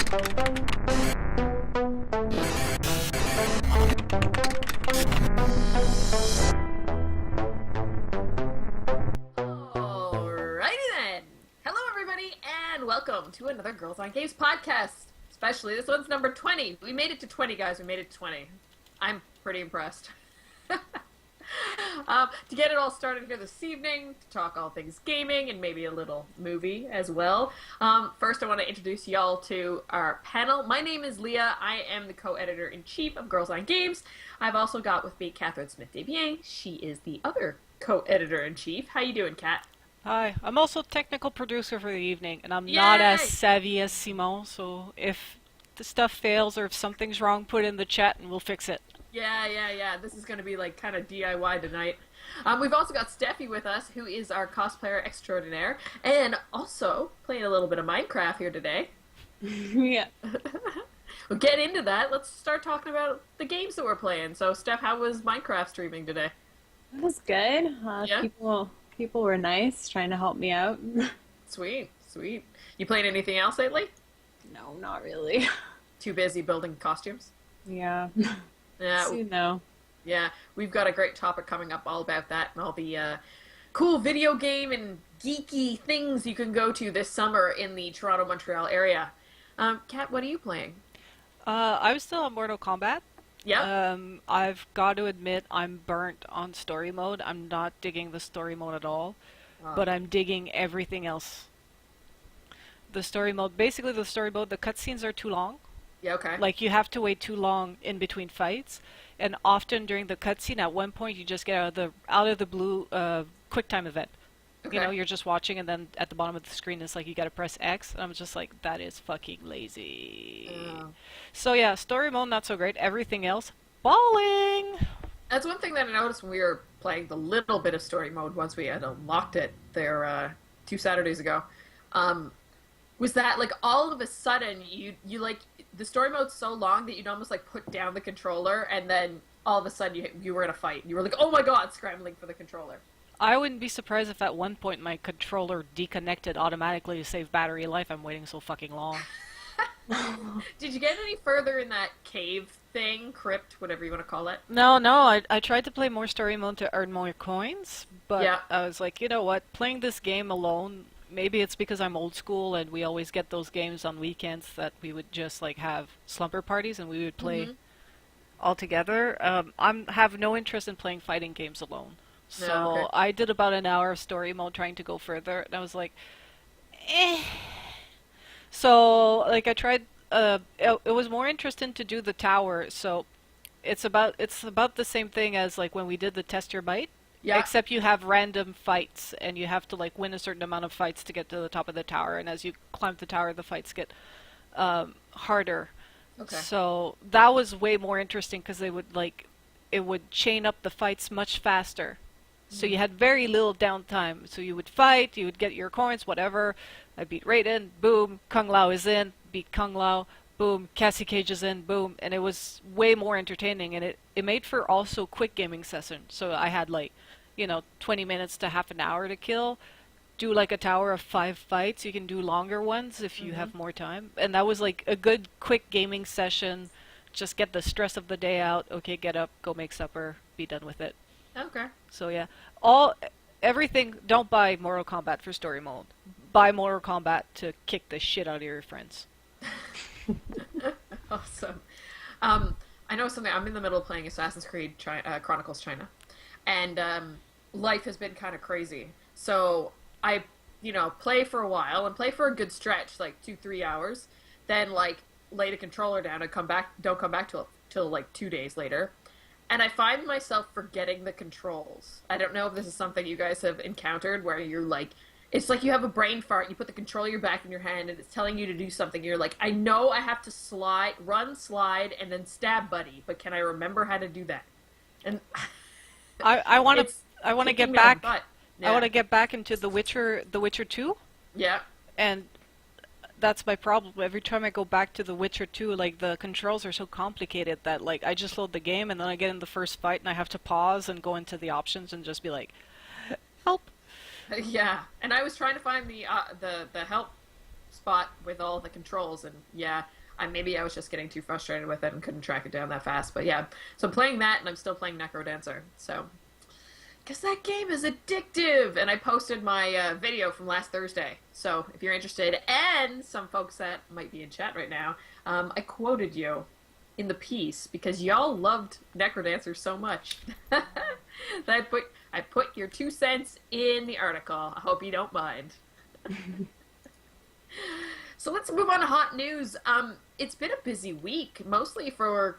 then. Hello, everybody, and welcome to another Girls on Games podcast. Especially, this one's number 20. We made it to 20, guys. We made it to 20. I'm pretty impressed. To get it all started here this evening, to talk all things gaming and maybe a little movie as well. First, I want to introduce y'all to our panel. My name is Leah. I am the co-editor-in-chief of Girls on Games. I've also got with me Catherine Smith-Debian. She is the other co-editor-in-chief. How you doing, Kat? Hi, I'm also technical producer for the evening, and I'm Yay! not as savvy as Simon, so if the stuff fails or if something's wrong, put it in the chat and we'll fix it. Yeah. This is going to be like kind of DIY tonight. We've also got Steffi with us, who is our cosplayer extraordinaire, and also playing a little bit of Minecraft here today. Yeah. We'll get into that. Let's start talking about the games that we're playing. So, Steph, how was Minecraft streaming today? That was good. Yeah? People were nice, trying to help me out. Sweet. You playing anything else lately? No, not really. Too busy building costumes? Yeah. Yeah. Soon though. Yeah, we've got a great topic coming up all about that and all the cool video game and geeky things you can go to this summer in the Toronto-Montreal area. Kat, what are you playing? I'm still on Mortal Kombat. Yeah. I've got to admit I'm burnt on story mode. I'm not digging the story mode at all, but I'm digging everything else. The story mode, the cutscenes are too long. Yeah, okay. Like, you have to wait too long in between fights, and often during the cutscene, at one point, you just get out of the blue quick time event. Okay. You know, you're just watching, and then at the bottom of the screen, it's like you gotta press X, and I'm just like, that is fucking lazy. So yeah, story mode, not so great. Everything else, balling! That's one thing that I noticed when we were playing the little bit of story mode once we had unlocked it there 2 Saturdays ago. Was that, like, all of a sudden, you like, the story mode's so long that you'd almost, like, put down the controller, and then all of a sudden you were in a fight. You were like, oh my god, scrambling for the controller. I wouldn't be surprised if at one point my controller deconnected automatically to save battery life. I'm waiting so fucking long. Did you get any further in that cave thing, crypt, whatever you want to call it? No, I tried to play more story mode to earn more coins, but Yeah. I was like, you know what, playing this game alone, maybe it's because I'm old school and we always get those games on weekends that we would just like have slumber parties and we would play all together. I have no interest in playing fighting games alone. So No, okay. I did about an hour of story mode trying to go further, and I was like, eh. So, like, I tried, it was more interesting to do the tower, so it's about the same thing as, like, when we did the Test Your Might. Yeah. Except you have random fights, and you have to, like, win a certain amount of fights to get to the top of the tower, and as you climb the tower, the fights get harder. Okay. So that was way more interesting, because it would chain up the fights much faster. So you had very little downtime. So you would fight, you would get your coins, whatever. I beat Raiden, boom, Kung Lao is in, beat Kung Lao, boom, Cassie Cage is in, boom. And it was way more entertaining, and it made for also quick gaming session. So I had, like, 20 minutes to half an hour to kill. Do like a tower of 5 fights. You can do longer ones if you have more time. And that was like a good quick gaming session. Just get the stress of the day out. Okay, get up, go make supper, be done with it. Okay. So yeah, everything. Don't buy Mortal Kombat for story mode. Buy Mortal Kombat to kick the shit out of your friends. Awesome. I know something. I'm in the middle of playing Assassin's Creed Chronicles China, and life has been kind of crazy. So I, play for a while and play for a good stretch, like 2-3 hours. Then like lay the controller down and don't come back till like 2 days later. And I find myself forgetting the controls. I don't know if this is something you guys have encountered where you're like, it's like you have a brain fart, you put the controller back in your hand and it's telling you to do something. You're like, I know I have to run, slide, and then stab buddy, but can I remember how to do that? And I want to get back. Yeah. I want to get back into The Witcher 2. Yeah. And that's my problem. Every time I go back to The Witcher 2, like, the controls are so complicated that, like, I just load the game and then I get in the first fight and I have to pause and go into the options and just be like, help. Yeah. And I was trying to find the help spot with all the controls, and yeah, maybe I was just getting too frustrated with it and couldn't track it down that fast. But yeah, so I'm playing that, and I'm still playing Necrodancer. So, because that game is addictive, and I posted my video from last Thursday. So if you're interested, and some folks that might be in chat right now, I quoted you in the piece because y'all loved Necrodancer so much that I put your 2 cents in the article. I hope you don't mind. So let's move on to hot news. It's been a busy week, mostly for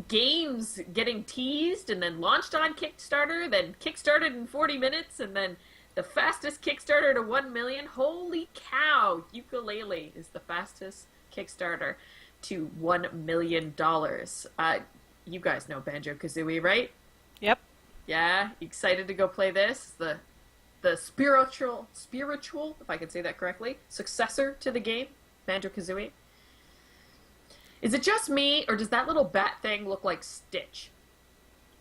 games getting teased and then launched on Kickstarter, then kickstarted in 40 minutes, and then the fastest Kickstarter to 1 million. Holy cow! Yooka-Laylee is the fastest Kickstarter to $1 million. You guys know Banjo-Kazooie, right? Yep. Yeah? Excited to go play this? The spiritual, if I can say that correctly, successor to the game, Banjo-Kazooie. Is it just me, or does that little bat thing look like Stitch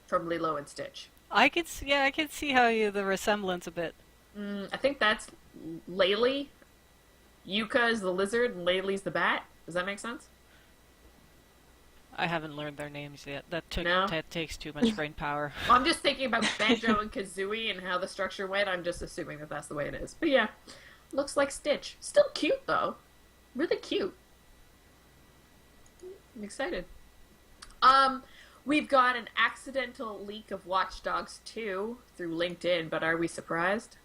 from Lilo and Stitch? I could see how the resemblance a bit. I think that's Laylee. Yuka is the lizard, and Laylee's the bat. Does that make sense? I haven't learned their names yet. That takes too much brain power. Well, I'm just thinking about Banjo and Kazooie and how the structure went. I'm just assuming that that's the way it is. But yeah, looks like Stitch. Still cute, though. Really cute. I'm excited. We've got an accidental leak of Watch Dogs 2 through LinkedIn, but are we surprised?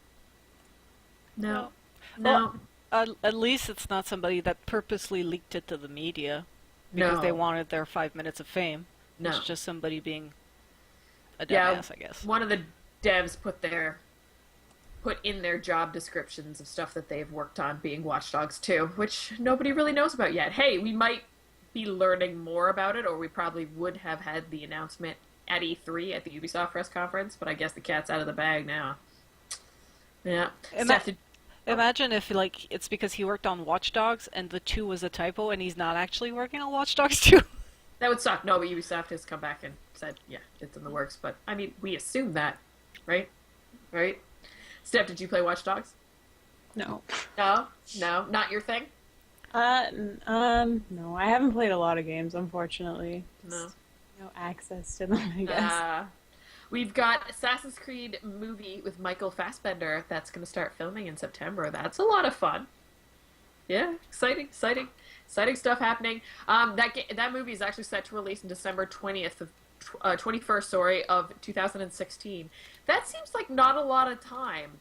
No. Well, at least it's not somebody that purposely leaked it to the media because they wanted their 5 minutes of fame. No. It's just somebody being a dumbass, I guess. One of the devs put in their job descriptions of stuff that they've worked on being Watch Dogs 2, which nobody really knows about yet. Hey, we might be learning more about it, or we probably would have had the announcement at E3 at the Ubisoft press conference, but I guess the cat's out of the bag now. Yeah. Imagine if it's because he worked on Watch Dogs and the 2 was a typo and he's not actually working on Watch Dogs 2. That would suck. No, but Ubisoft has come back and said, yeah, it's in the works. But, I mean, we assume that, right? Right? Steph, did you play Watch Dogs? No. No? No? Not your thing? No, I haven't played a lot of games, unfortunately. No. No access to them, I guess. We've got Assassin's Creed movie with Michael Fassbender that's going to start filming in September. That's a lot of fun. Yeah, exciting stuff happening. That movie is actually set to release in December 21st, of 2016. That seems like not a lot of time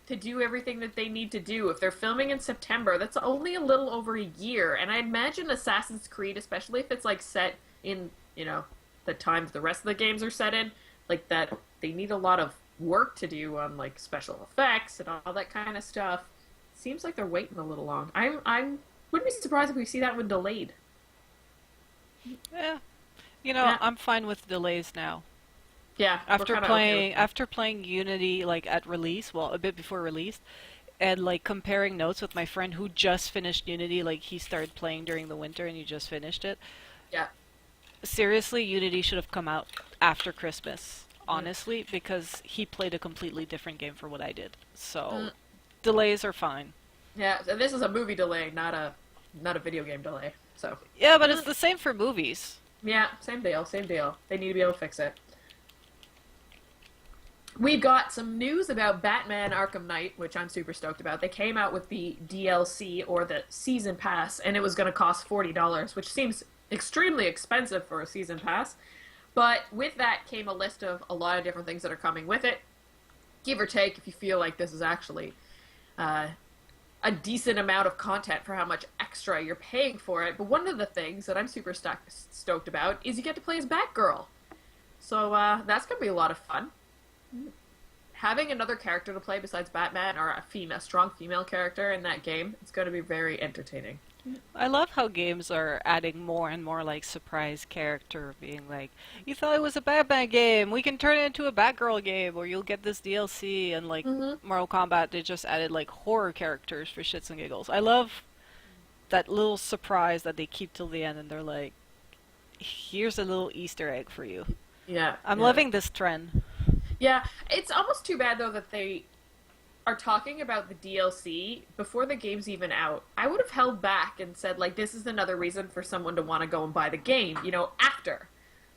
to do everything that they need to do. If they're filming in September, that's only a little over a year. And I imagine Assassin's Creed, especially if it's like set in, the times the rest of the games are set in, like that they need a lot of work to do on like special effects and all that kind of stuff. Seems like they're waiting a little long. I wouldn't be surprised if we see that one delayed. Yeah. Yeah. I'm fine with delays now. Yeah. After playing Unity at release, well, a bit before release, and comparing notes with my friend who just finished Unity, he started playing during the winter and he just finished it. Yeah. Seriously, Unity should have come out after Christmas, honestly, because he played a completely different game for what I did. So, delays are fine. Yeah, and this is a movie delay, not a video game delay. So. Yeah, but it's the same for movies. Yeah, same deal. They need to be able to fix it. We've got some news about Batman Arkham Knight, which I'm super stoked about. They came out with the DLC, or the Season Pass, and it was going to cost $40, which seems extremely expensive for a Season Pass. But with that came a list of a lot of different things that are coming with it. Give or take, if you feel like this is actually a decent amount of content for how much extra you're paying for it. But one of the things that I'm super stoked about is you get to play as Batgirl. So that's going to be a lot of fun. Having another character to play besides Batman, or a strong female character in that game, it's going to be very entertaining. I love how games are adding more and more surprise character, being you thought it was a Batman game, we can turn it into a Batgirl game, or you'll get this DLC, and Mortal Kombat, they just added horror characters for shits and giggles. I love that little surprise that they keep till the end, and they're here's a little Easter egg for you. Yeah. I'm loving this trend. Yeah, it's almost too bad though that are talking about the DLC before the game's even out, I would have held back and said, like, this is another reason for someone to want to go and buy the game, after.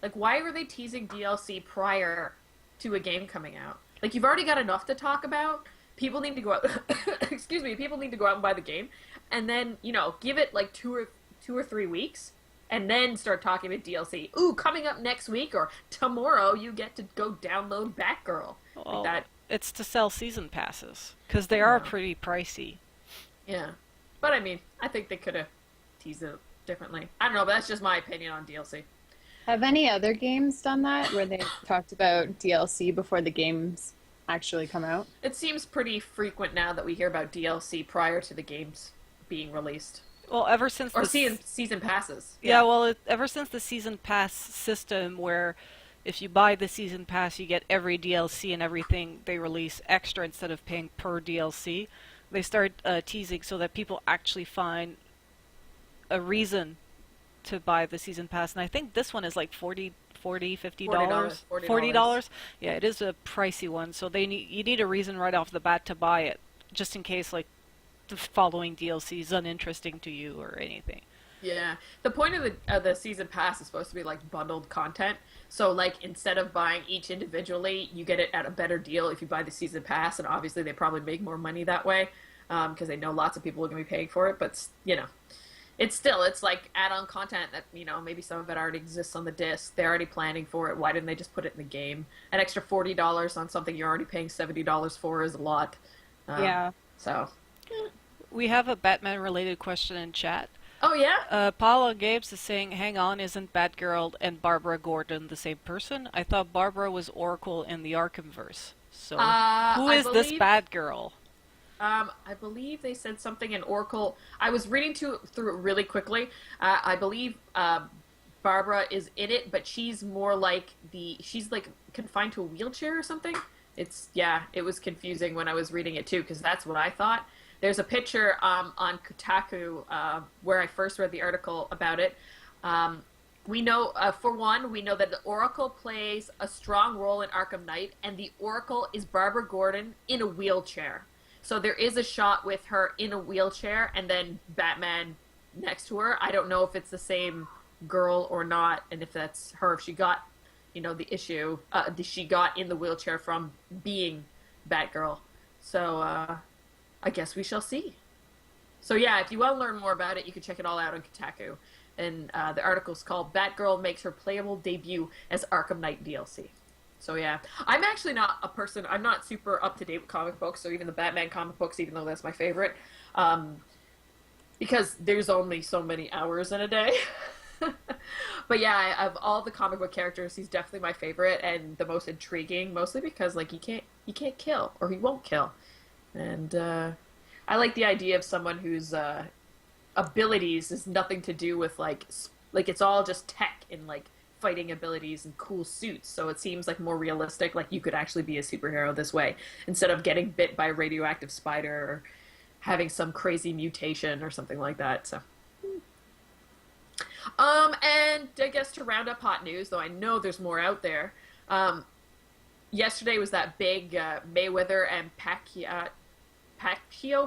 Like, why were they teasing DLC prior to a game coming out? Like, you've already got enough to talk about. People need to go out. Excuse me. People need to go out and buy the game, and then give it like 2 or 3 weeks, and then start talking about DLC. Ooh, coming up next week or tomorrow, you get to go download Batgirl. Well, Like that. it's to sell season passes because they are pretty pricey. Yeah, but I mean, I think they could have teased it differently. I don't know, but that's just my opinion on DLC. Have any other games done that where they talked about DLC before the games actually come out? It seems pretty frequent now that we hear about DLC prior to the games being released. Well, ever since Or the season passes. yeah, well, ever since the season pass system, where if you buy the season pass, you get every DLC and everything they release extra instead of paying per DLC. They start teasing so that people actually find a reason to buy the season pass, and I think this one is like $50. $40. Yeah, it is a pricey one, so you need a reason right off the bat to buy it, just in case like the following DLC is uninteresting to you or anything. Yeah, the point of the season pass is supposed to be like bundled content. So like instead of buying each individually, you get it at a better deal if you buy the season pass, and obviously they probably make more money that way because they know lots of people are going to be paying for it. But it's like add-on content that maybe some of it already exists on the disc. They're already planning for it. Why didn't they just put it in the game? An extra $40 on something you're already paying $70 for is a lot. Yeah. So. We have a Batman-related question in chat. Oh yeah. Paula Gabes is saying, "Hang on, isn't Batgirl and Barbara Gordon the same person? I thought Barbara was Oracle in the Arkhamverse. So who is this Batgirl?" I believe they said something in Oracle. I was reading through it really quickly. I believe Barbara is in it, but she's more like she's like confined to a wheelchair or something. It was confusing when I was reading it too, because that's what I thought. There's a picture on Kotaku where I first read the article about it. We know, for one, that the Oracle plays a strong role in Arkham Knight, and the Oracle is Barbara Gordon in a wheelchair. So there is a shot with her in a wheelchair, and then Batman next to her. I don't know if it's the same girl or not, and if that's her, if she got, the issue, she got in the wheelchair from being Batgirl. So, I guess we shall see. So yeah, if you want to learn more about it, you can check it all out on Kotaku. And the article's called "Batgirl Makes Her Playable Debut as Arkham Knight DLC." So yeah, I'm actually not a person, I'm not super up to date with comic books, or even the Batman comic books, even though that's my favorite. Because there's only so many hours in a day. But yeah, of all the comic book characters, he's definitely my favorite and the most intriguing, mostly because like he can't kill, or he won't kill. And I like the idea of someone whose abilities is nothing to do with like it's all just tech and like fighting abilities and cool suits. So it seems like more realistic. Like you could actually be a superhero this way instead of getting bit by a radioactive spider or having some crazy mutation or something like that. So. And I guess to round up hot news, though I know there's more out there. Yesterday was that big Mayweather and Pacquiao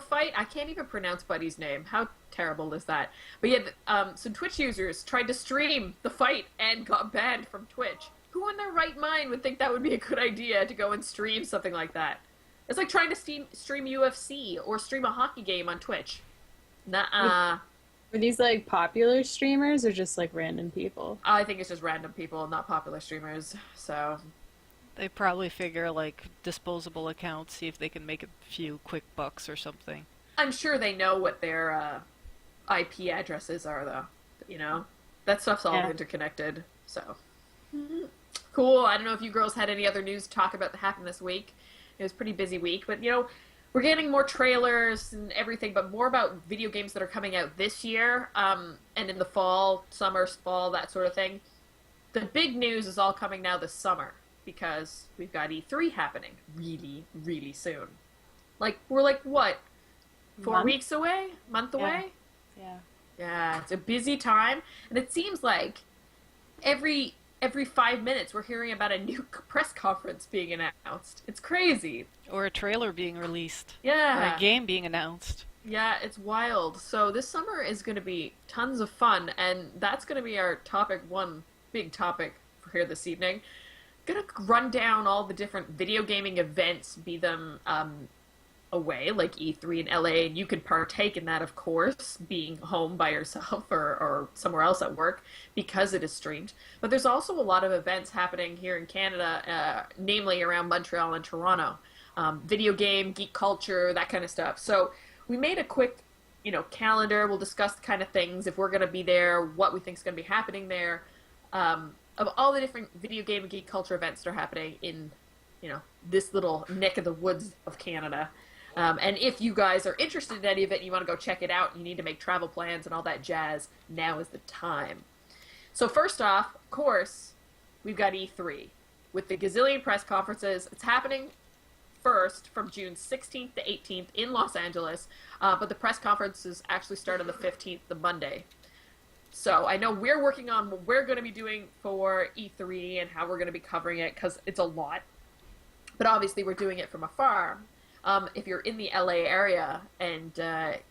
fight. I can't even pronounce Buddy's name. How terrible is that? But yeah, some Twitch users tried to stream the fight and got banned from Twitch. Who in their right mind would think that would be a good idea to go and stream something like that? It's like trying to stream UFC or stream a hockey game on Twitch. Nuh-uh. Were these like popular streamers or just like random people? I think it's just random people, not popular streamers. So They probably figure like disposable accounts, see if they can make a few quick bucks or something. I'm sure they know what their IP addresses are, though. That stuff's all interconnected. So cool. I don't know if you girls had any other news to talk about that happened this week. It was a pretty busy week, but we're getting more trailers and everything, but more about video games that are coming out this year, and in the fall, summer, fall, that sort of thing. The big news is all coming now this summer, because we've got E3 happening really, really soon. We're what? 4 weeks away? Month away? Yeah. Yeah, it's a busy time, and it seems like every every 5 minutes we're hearing about a new press conference being announced. It's crazy. Or a trailer being released. Or a Yeah. game being announced. Yeah, it's wild. So this summer is going to be tons of fun, and that's going to be our topic one, big topic for here this evening. Gonna run down all the different video gaming events, be them away, like E3 in LA, and you can partake in that, of course, being home by yourself or somewhere else at work because it is streamed. But there's also a lot of events happening here in Canada, namely around Montreal and Toronto. Video game, geek culture, that kind of stuff. So we made a quick, calendar. We'll discuss the kind of things, if we're going to be there, what we think is going to be happening there, of all the different video game and geek culture events that are happening in, this little neck of the woods of Canada. And if you guys are interested in any of it and you want to go check it out, you need to make travel plans and all that jazz, now is the time. So first off, of course, we've got E3 with the gazillion press conferences. It's happening first from June 16th to 18th in Los Angeles, but the press conferences actually start on the 15th, the Monday. So I know we're working on what we're going to be doing for E3 and how we're going to be covering it because it's a lot. But obviously we're doing it from afar. If you're in the LA area and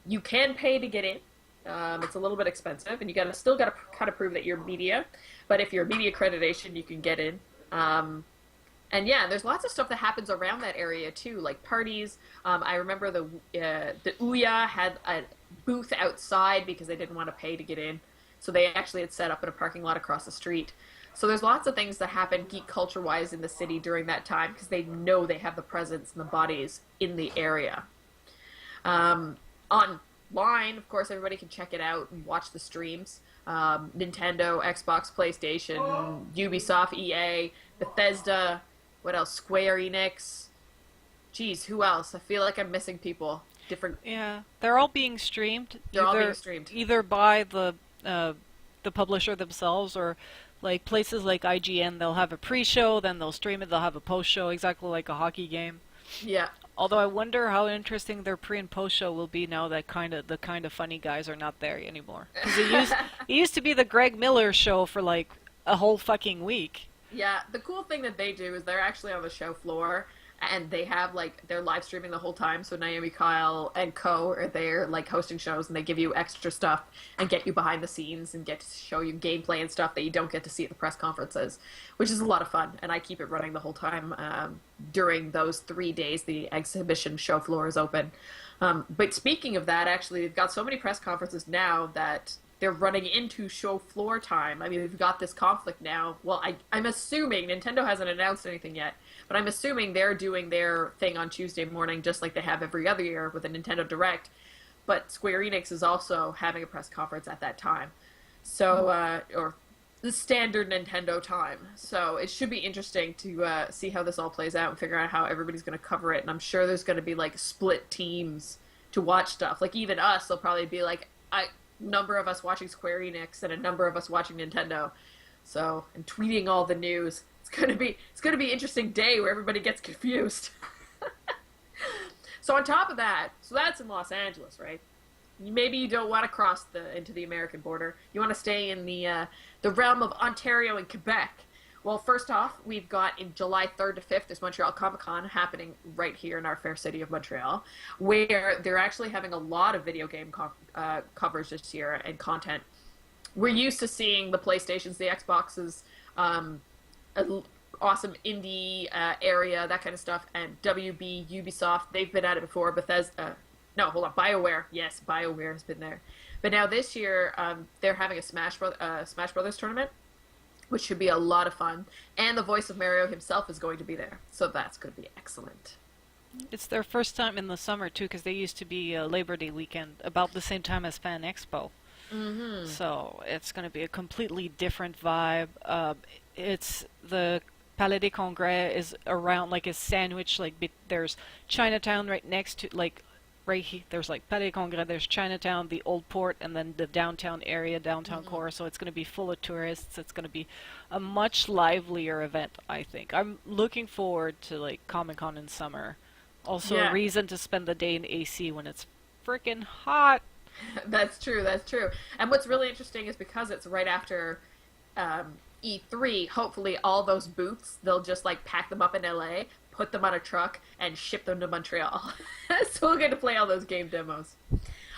you can pay to get in, it's a little bit expensive, and you still got to kind of prove that you're media. But if you're media accreditation, you can get in. And yeah, there's lots of stuff that happens around that area too, like parties. I remember the Ouya had a booth outside because they didn't want to pay to get in, so they actually had set up in a parking lot across the street. So there's lots of things that happen geek culture-wise in the city during that time because they know they have the presence and the bodies in the area. Online, of course, everybody can check it out and watch the streams. Nintendo, Xbox, PlayStation, Ubisoft, EA, Bethesda, what else? Square Enix. Geez, who else? I feel like I'm missing people. Different. Yeah, they're all being streamed. They're all being streamed. Either by the publisher themselves, or like places like IGN, they'll have a pre-show, then they'll stream it, they'll have a post-show, exactly like a hockey game. Yeah. Although I wonder how interesting their pre and post show will be now that the kind of funny guys are not there anymore. Because it used to be the Greg Miller show for like a whole fucking week. Yeah, the cool thing that they do is they're actually on the show floor, and they have they're live streaming the whole time. So Naomi Kyle and Co are there hosting shows, and they give you extra stuff and get you behind the scenes and get to show you gameplay and stuff that you don't get to see at the press conferences, which is a lot of fun. And I keep it running the whole time during those 3 days the exhibition show floor is open. But speaking of that, actually, they've got so many press conferences now that they're running into show floor time. I mean, we've got this conflict now. Well, I'm assuming Nintendo hasn't announced anything yet, but I'm assuming they're doing their thing on Tuesday morning just like they have every other year with a Nintendo Direct. But Square Enix is also having a press conference at that time. So, or the standard Nintendo time. So it should be interesting to see how this all plays out and figure out how everybody's going to cover it. And I'm sure there's going to be split teams to watch stuff. Like even us, they'll probably be number of us watching Square Enix and a number of us watching Nintendo. So, and tweeting all the news. It's gonna be an interesting day where everybody gets confused. So on top of that, so that's in Los Angeles, right? Maybe you don't want to cross into the American border. You want to stay in the realm of Ontario and Quebec. Well, first off, we've got in July 3rd to 5th, there's Montreal Comic Con happening right here in our fair city of Montreal, where they're actually having a lot of video game coverage this year and content. We're used to seeing the PlayStations, the Xboxes, awesome indie area, that kind of stuff, and WB, Ubisoft, they've been at it before. Bethesda, BioWare. Yes, BioWare has been there. But now this year, they're having a Smash Brothers tournament, which should be a lot of fun. And the voice of Mario himself is going to be there. So that's going to be excellent. It's their first time in the summer, too, because they used to be Labor Day weekend, about the same time as Fan Expo. Mm-hmm. So it's going to be a completely different vibe. It's the Palais des Congrès is around, it's sandwiched, there's Chinatown right next to, right here, there's Palais des Congrès, there's Chinatown, the Old Port, and then the downtown area, downtown core. So it's going to be full of tourists. It's going to be a much livelier event, I think. I'm looking forward to Comic-Con in summer. Also Yeah. a reason to spend the day in AC when it's freaking hot. That's true. And what's really interesting is because it's right after E3, hopefully all those booths, they'll just like pack them up in LA, put them on a truck, and ship them to Montreal. So we'll get to play all those game demos.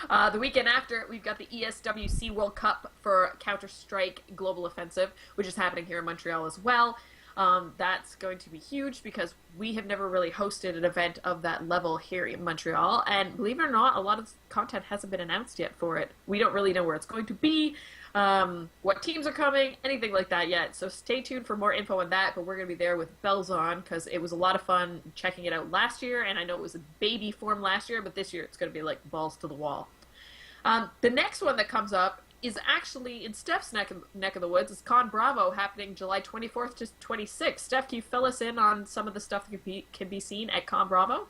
The weekend after, we've got the ESWC World Cup for Counter-Strike Global Offensive, which is happening here in Montreal as well. That's going to be huge because we have never really hosted an event of that level here in Montreal, and believe it or not, a lot of content hasn't been announced yet for it. We don't really know where it's going to be, what teams are coming, anything like that yet. So stay tuned for more info on that, but we're going to be there with bells on because it was a lot of fun checking it out last year, and I know it was a baby form last year, but this year it's going to be like balls to the wall. The next one that comes up is actually in Steph's neck of the woods. It's Con Bravo happening July 24th to 26th. Steph, can you fill us in on some of the stuff that can be seen at Con Bravo?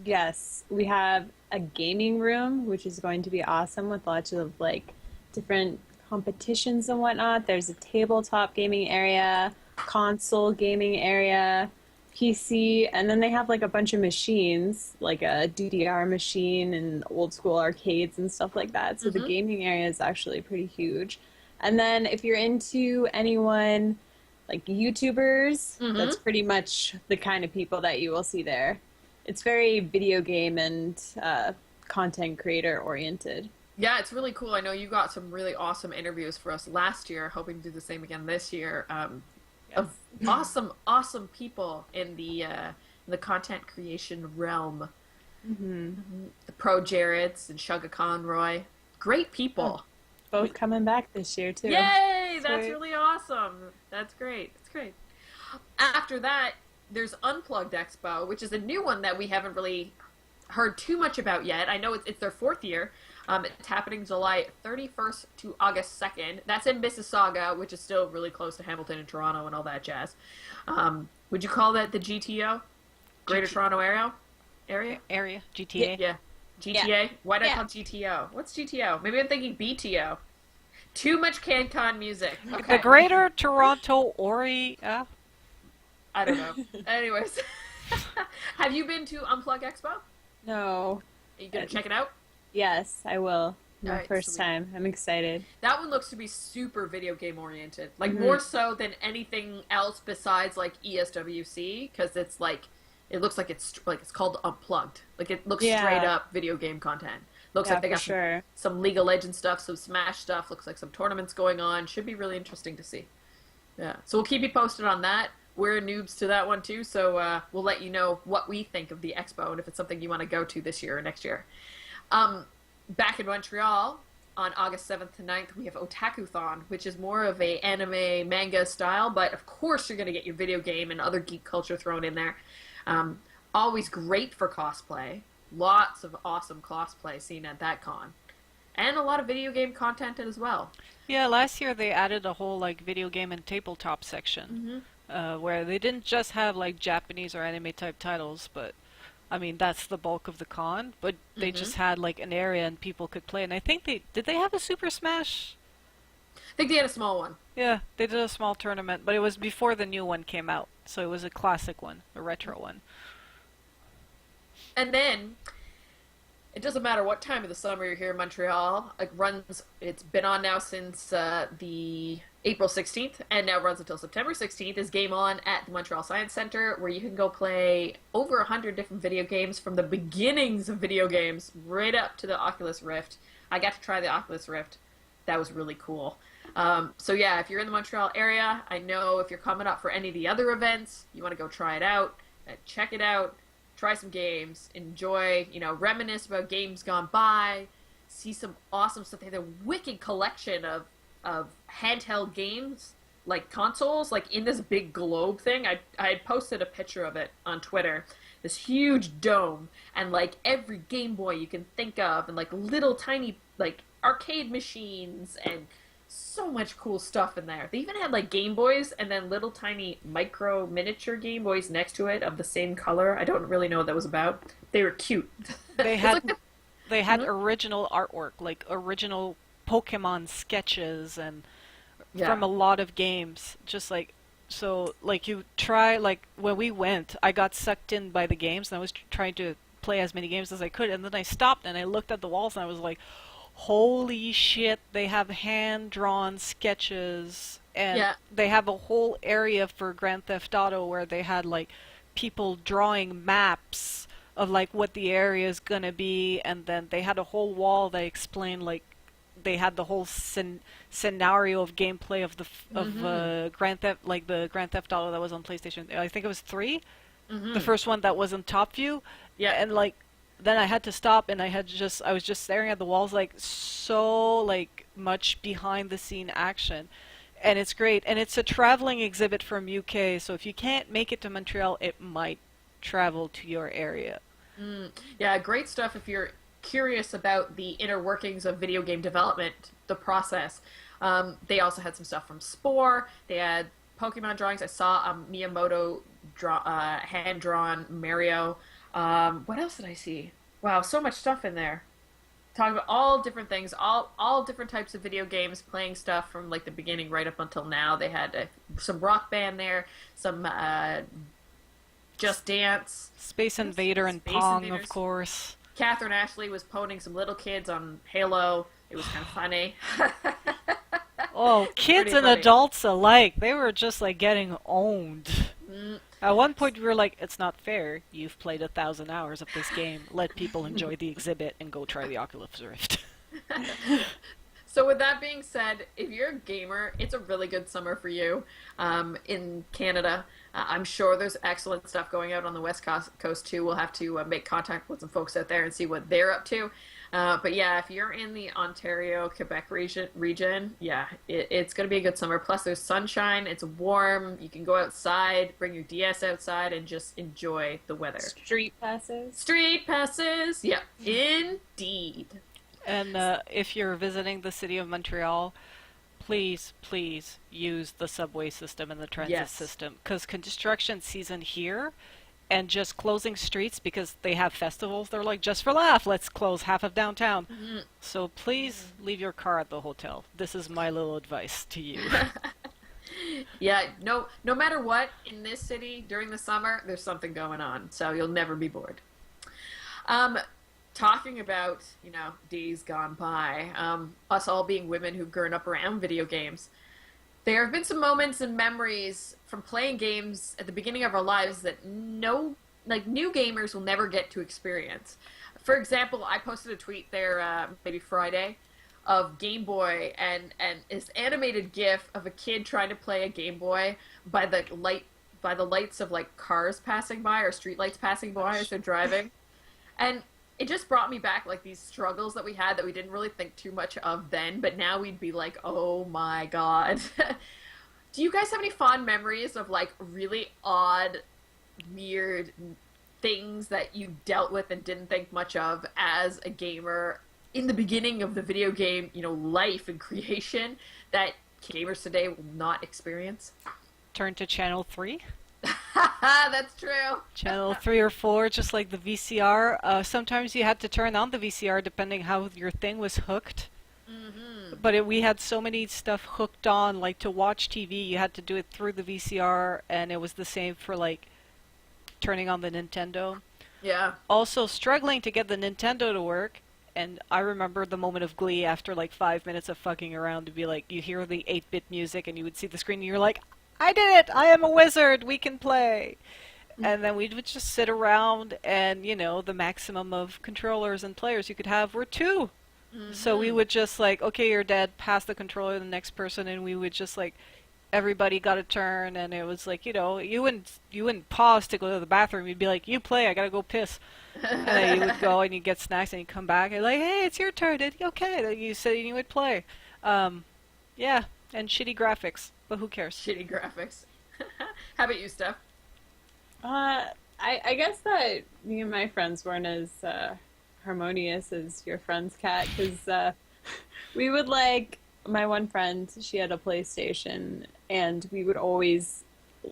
Yes, we have a gaming room, which is going to be awesome with lots of like different competitions and whatnot. There's a tabletop gaming area, console gaming area, PC, and then they have like a bunch of machines, like a DDR machine and old school arcades and stuff like that. So the gaming area is actually pretty huge. And then if you're into anyone like YouTubers, that's pretty much the kind of people that you will see there. It's very video game and content creator oriented. Yeah, it's really cool. I know you got some really awesome interviews for us last year, hoping to do the same again this year. Of awesome people in the content creation realm. The Pro Jareds and Shugga Conroy. Great people. Both coming back this year, too. Yay! That's Sweet. really awesome. That's great. That's great. After that, there's Unplugged Expo, which is a new one that we haven't really heard too much about yet. I know it's their 4th year. It's happening July 31st to August 2nd. That's in Mississauga, which is still really close to Hamilton and Toronto and all that jazz. Would you call that the GTO? Greater Toronto Area? Area, GTA. Yeah. GTA? Yeah. Why did I Yeah. call GTO? What's GTO? Maybe I'm thinking BTO. Too much CanCon music. The Okay. Greater Toronto Area. I don't know. Anyways. Have you been to Unplug Expo? No. Are you going to check it out? Yes, I will. My Alright, first sweet. time. I'm excited. That one looks to be super video game oriented. Like, more so than anything else besides, like, ESWC, because it's, like, it looks like it's called Unplugged. Like, it looks Yeah. straight up video game content. Looks Yeah, like they for got sure. some League of Legends stuff, some Smash stuff. Looks like some tournaments going on. Should be really interesting to see. Yeah. So we'll keep you posted on that. We're noobs to that one, too, so we'll let you know what we think of the expo and if it's something you want to go to this year or next year. Back in Montreal, on August 7th to 9th, we have Otakuthon, which is more of a anime manga style, but of course you're going to get your video game and other geek culture thrown in there. Always great for cosplay. Lots of awesome cosplay seen at that con. And a lot of video game content as well. Yeah, last year they added a whole like video game and tabletop section, where they didn't just have like Japanese or anime type titles, but I mean that's the bulk of the con. But they just had like an area and people could play. And I think they have a Super Smash? I think they had a small one. Yeah, they did a small tournament, but it was before the new one came out, so it was a classic one, a retro one. And then, it doesn't matter what time of the summer you're here in Montreal. It's been on now since the April 16th, and now runs until September 16th, is Game On at the Montreal Science Center, where you can go play over 100 different video games from the beginnings of video games right up to the Oculus Rift. I got to try the Oculus Rift. That was really cool. So yeah, if you're in the Montreal area, I know if you're coming up for any of the other events, you want to go try it out, check it out, try some games, enjoy, reminisce about games gone by, see some awesome stuff. They have a wicked collection of handheld games, like consoles, like in this big globe thing. I had posted a picture of it on Twitter. This huge dome, and like every Game Boy you can think of, and like little tiny like arcade machines, and so much cool stuff in there. They even had like Game Boys and then little tiny micro miniature Game Boys next to it of the same color. I don't really know what that was about. They were cute. They It's had like they had original artwork, like original Pokemon sketches and Yeah. from a lot of games. Just like so like you try like when we went, I got sucked in by the games and I was trying to play as many games as I could, and then I stopped and I looked at the walls and I was like, holy shit, they have hand-drawn sketches, and Yeah. they have a whole area for Grand Theft Auto where they had like people drawing maps of like what the area is gonna be, and then they had a whole wall that explained like they had the whole scenario of gameplay of Grand Theft, like the Grand Theft Auto that was on PlayStation. I think it was 3, the first one that was in top view. Yeah. And like then I had to stop, and I was just staring at the walls, like so like much behind the scene action. And it's great, and it's a traveling exhibit from UK, so if you can't make it to Montreal, it might travel to your area. Yeah, great stuff if you're curious about the inner workings of video game development, the process. They also had some stuff from Spore. They had Pokemon drawings. I saw Miyamoto hand-drawn Mario. What else did I see? Wow, so much stuff in there. Talking about all different things, all different types of video games, playing stuff from like the beginning right up until now. They had some Rock Band there, some Just Dance, Space Invader and Space Pong, Invaders. of course. Catherine Ashley was poning some little kids on Halo. It was kind of funny. Oh, kids Pretty and funny. adults alike, they were just like getting owned. At one point, we were like, it's not fair. You've played 1,000 hours of this game. Let people enjoy the exhibit and go try the Oculus Rift. So with that being said, if you're a gamer, it's a really good summer for you in Canada. I'm sure there's excellent stuff going out on the West Coast too. We'll have to make contact with some folks out there and see what they're up to. But yeah, if you're in the Ontario, Quebec region, yeah, it's going to be a good summer. Plus there's sunshine, it's warm, you can go outside, bring your DS outside and just enjoy the weather. Street passes. Street passes, yeah, indeed. And if you're visiting the city of Montreal, please, please use the subway system and the transit Yes. system. Because construction season here and just closing streets because they have festivals, they're like, just for laugh, let's close half of downtown. So please leave your car at the hotel. This is my little advice to you. Yeah, no matter what, in this city during the summer, there's something going on, so you'll never be bored. Talking about, days gone by, us all being women who've grown up around video games, there have been some moments and memories from playing games at the beginning of our lives that new gamers will never get to experience. For example, I posted a tweet there maybe Friday of Game Boy and this animated GIF of a kid trying to play a Game Boy by the lights of like cars passing by or street lights passing by as they're driving, and it just brought me back like these struggles that we had that we didn't really think too much of then, but now we'd be like, oh my god. Do you guys have any fond memories of like really odd, weird things that you dealt with and didn't think much of as a gamer in the beginning of the video game, life and creation that gamers today will not experience? Turn to channel 3. That's true. Channel 3 or 4, just like the VCR. Sometimes you had to turn on the VCR depending how your thing was hooked. But we had so many stuff hooked on, like to watch TV, you had to do it through the VCR, and it was the same for like turning on the Nintendo. Yeah. Also struggling to get the Nintendo to work, and I remember the moment of glee after like 5 minutes of fucking around to be like, you hear the 8-bit music and you would see the screen and you're like, I did it! I am a wizard! We can play! And then we would just sit around and, the maximum of controllers and players you could have were 2. So we would just like, okay, you're dead, pass the controller to the next person, and we would just like, everybody got a turn, and it was like, you wouldn't pause to go to the bathroom, you'd be like, you play, I gotta go piss. And then you would go and you get snacks and you come back and you're like, hey, it's your turn, okay, then you said you would play. Yeah, and shitty graphics, but who cares? Shitty graphics. How about you, Steph? I guess that me and my friends weren't as harmonious as your friend's cat, because we would like, my one friend, she had a PlayStation, and we would always,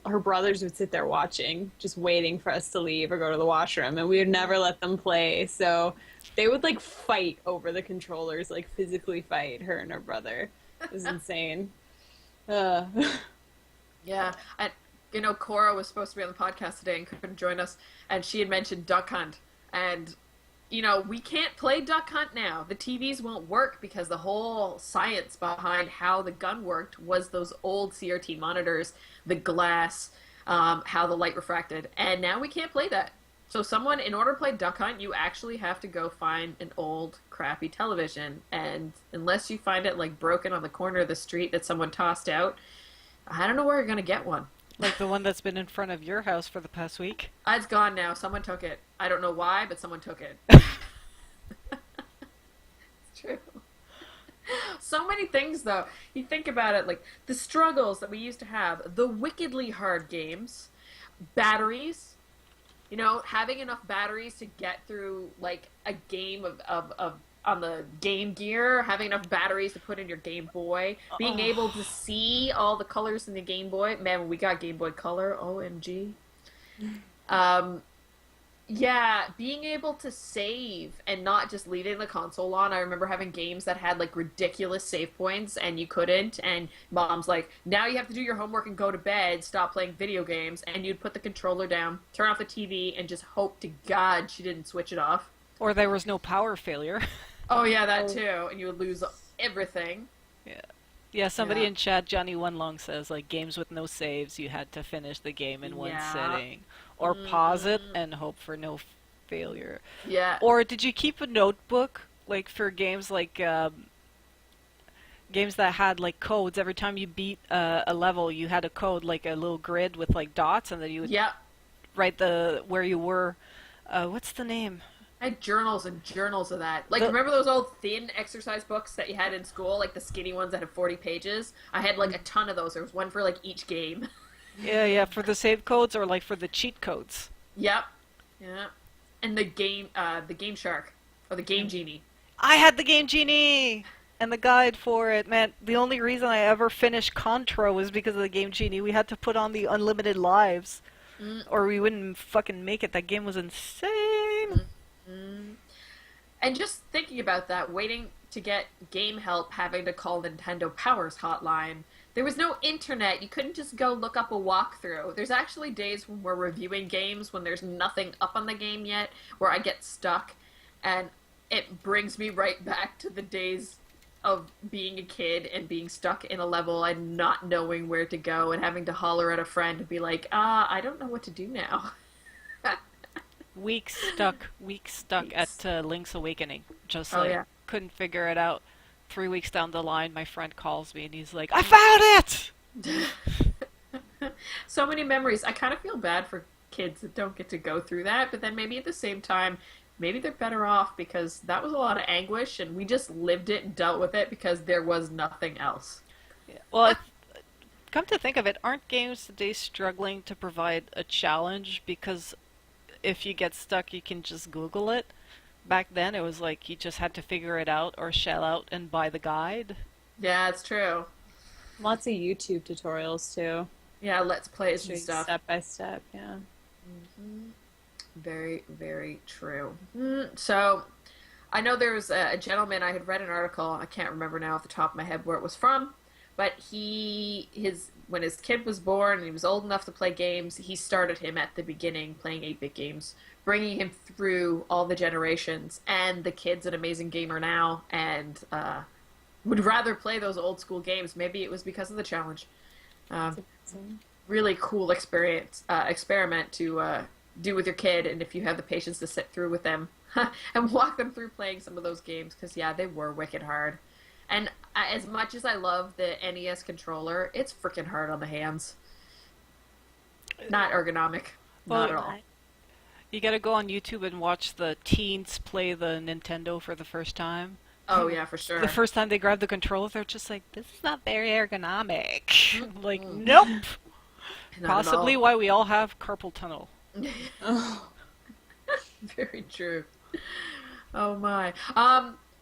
her brothers would sit there watching, just waiting for us to leave or go to the washroom, and we would never let them play, so they would like fight over the controllers, like physically fight, her and her brother. It was insane. Yeah, Cora was supposed to be on the podcast today and couldn't join us, and she had mentioned Duck Hunt, and we can't play Duck Hunt now. The TVs won't work because the whole science behind how the gun worked was those old CRT monitors, the glass, how the light refracted, and now we can't play that. So someone, in order to play Duck Hunt, you actually have to go find an old, crappy television, and unless you find it, like, broken on the corner of the street that someone tossed out, I don't know where you're gonna get one. Like the one that's been in front of your house for the past week. It's gone now. Someone took it. I don't know why, but someone took it. It's true. So many things, though. You think about it, like the struggles that we used to have, the wickedly hard games, batteries, having enough batteries to get through like a game of on the Game Gear, having enough batteries to put in your Game Boy, being able to see all the colors in the Game Boy. Man, when we got Game Boy Color, OMG. Yeah, being able to save and not just leaving the console on. I remember having games that had like ridiculous save points and you couldn't, and mom's like, now you have to do your homework and go to bed, stop playing video games, and you'd put the controller down, turn off the TV, and just hope to God she didn't switch it off. Or there was no power failure. Oh yeah, that too, and you would lose everything. Yeah, somebody Yeah. in chat, Johnny One Long says, like, games with no saves, you had to finish the game in one Yeah. sitting. Or pause it and hope for no failure. Yeah. Or did you keep a notebook, like, for games like, games that had, like, codes? Every time you beat a level, you had a code, like a little grid with, like, dots, and then you would Yeah. write where you were. What's the name? I had journals and journals of that. Like, The- remember those old thin exercise books that you had in school? Like the skinny ones that had 40 pages? I had like a ton of those. There was one for like each game. Yeah, for the save codes or, like, for the cheat codes. Yep. Yeah. And the Game Shark. Or the Game Genie. I had the Game Genie and the guide for it. Man, the only reason I ever finished Contra was because of the Game Genie. We had to put on the unlimited lives, or we wouldn't fucking make it. That game was insane. And just thinking about that, waiting to get game help, having to call Nintendo Powers hotline. There was no internet. You couldn't just go look up a walkthrough. There's actually days when we're reviewing games when there's nothing up on the game yet, where I get stuck, and it brings me right back to the days of being a kid and being stuck in a level and not knowing where to go and having to holler at a friend and be like, I don't know what to do now. Weeks stuck at Link's Awakening. Just Oh, like, yeah. couldn't figure it out. 3 weeks down the line, my friend calls me and he's like, I found it! So many memories. I kind of feel bad for kids that don't get to go through that, but then maybe at the same time, maybe they're better off because that was a lot of anguish and we just lived it and dealt with it because there was nothing else. Well, come to think of it, aren't games today struggling to provide a challenge? Because if you get stuck, you can just Google it. Back then, it was like you just had to figure it out or shell out and buy the guide. Yeah, it's true. Lots of YouTube tutorials too. Yeah, let's plays Show and you stuff. step by step. Yeah. Very, very true. So, I know there was a gentleman, I had read an article, I can't remember now off the top of my head where it was from, but when his kid was born and he was old enough to play games, he started him at the beginning playing 8-bit games, bringing him through all the generations, and the kid's an amazing gamer now, and would rather play those old school games. Maybe it was because of the challenge. Really cool experiment to do with your kid, and if you have the patience to sit through with them and walk them through playing some of those games, because yeah, they were wicked hard. And as much as I love the NES controller, it's freaking hard on the hands. Not ergonomic. Not at all. You gotta go on YouTube and watch the teens play the Nintendo for the first time. Oh yeah, for sure. The first time they grab the controller, they're just like, this is not very ergonomic. Like, nope. Not at Possibly all. why we all have carpal tunnel. Very true. Oh my.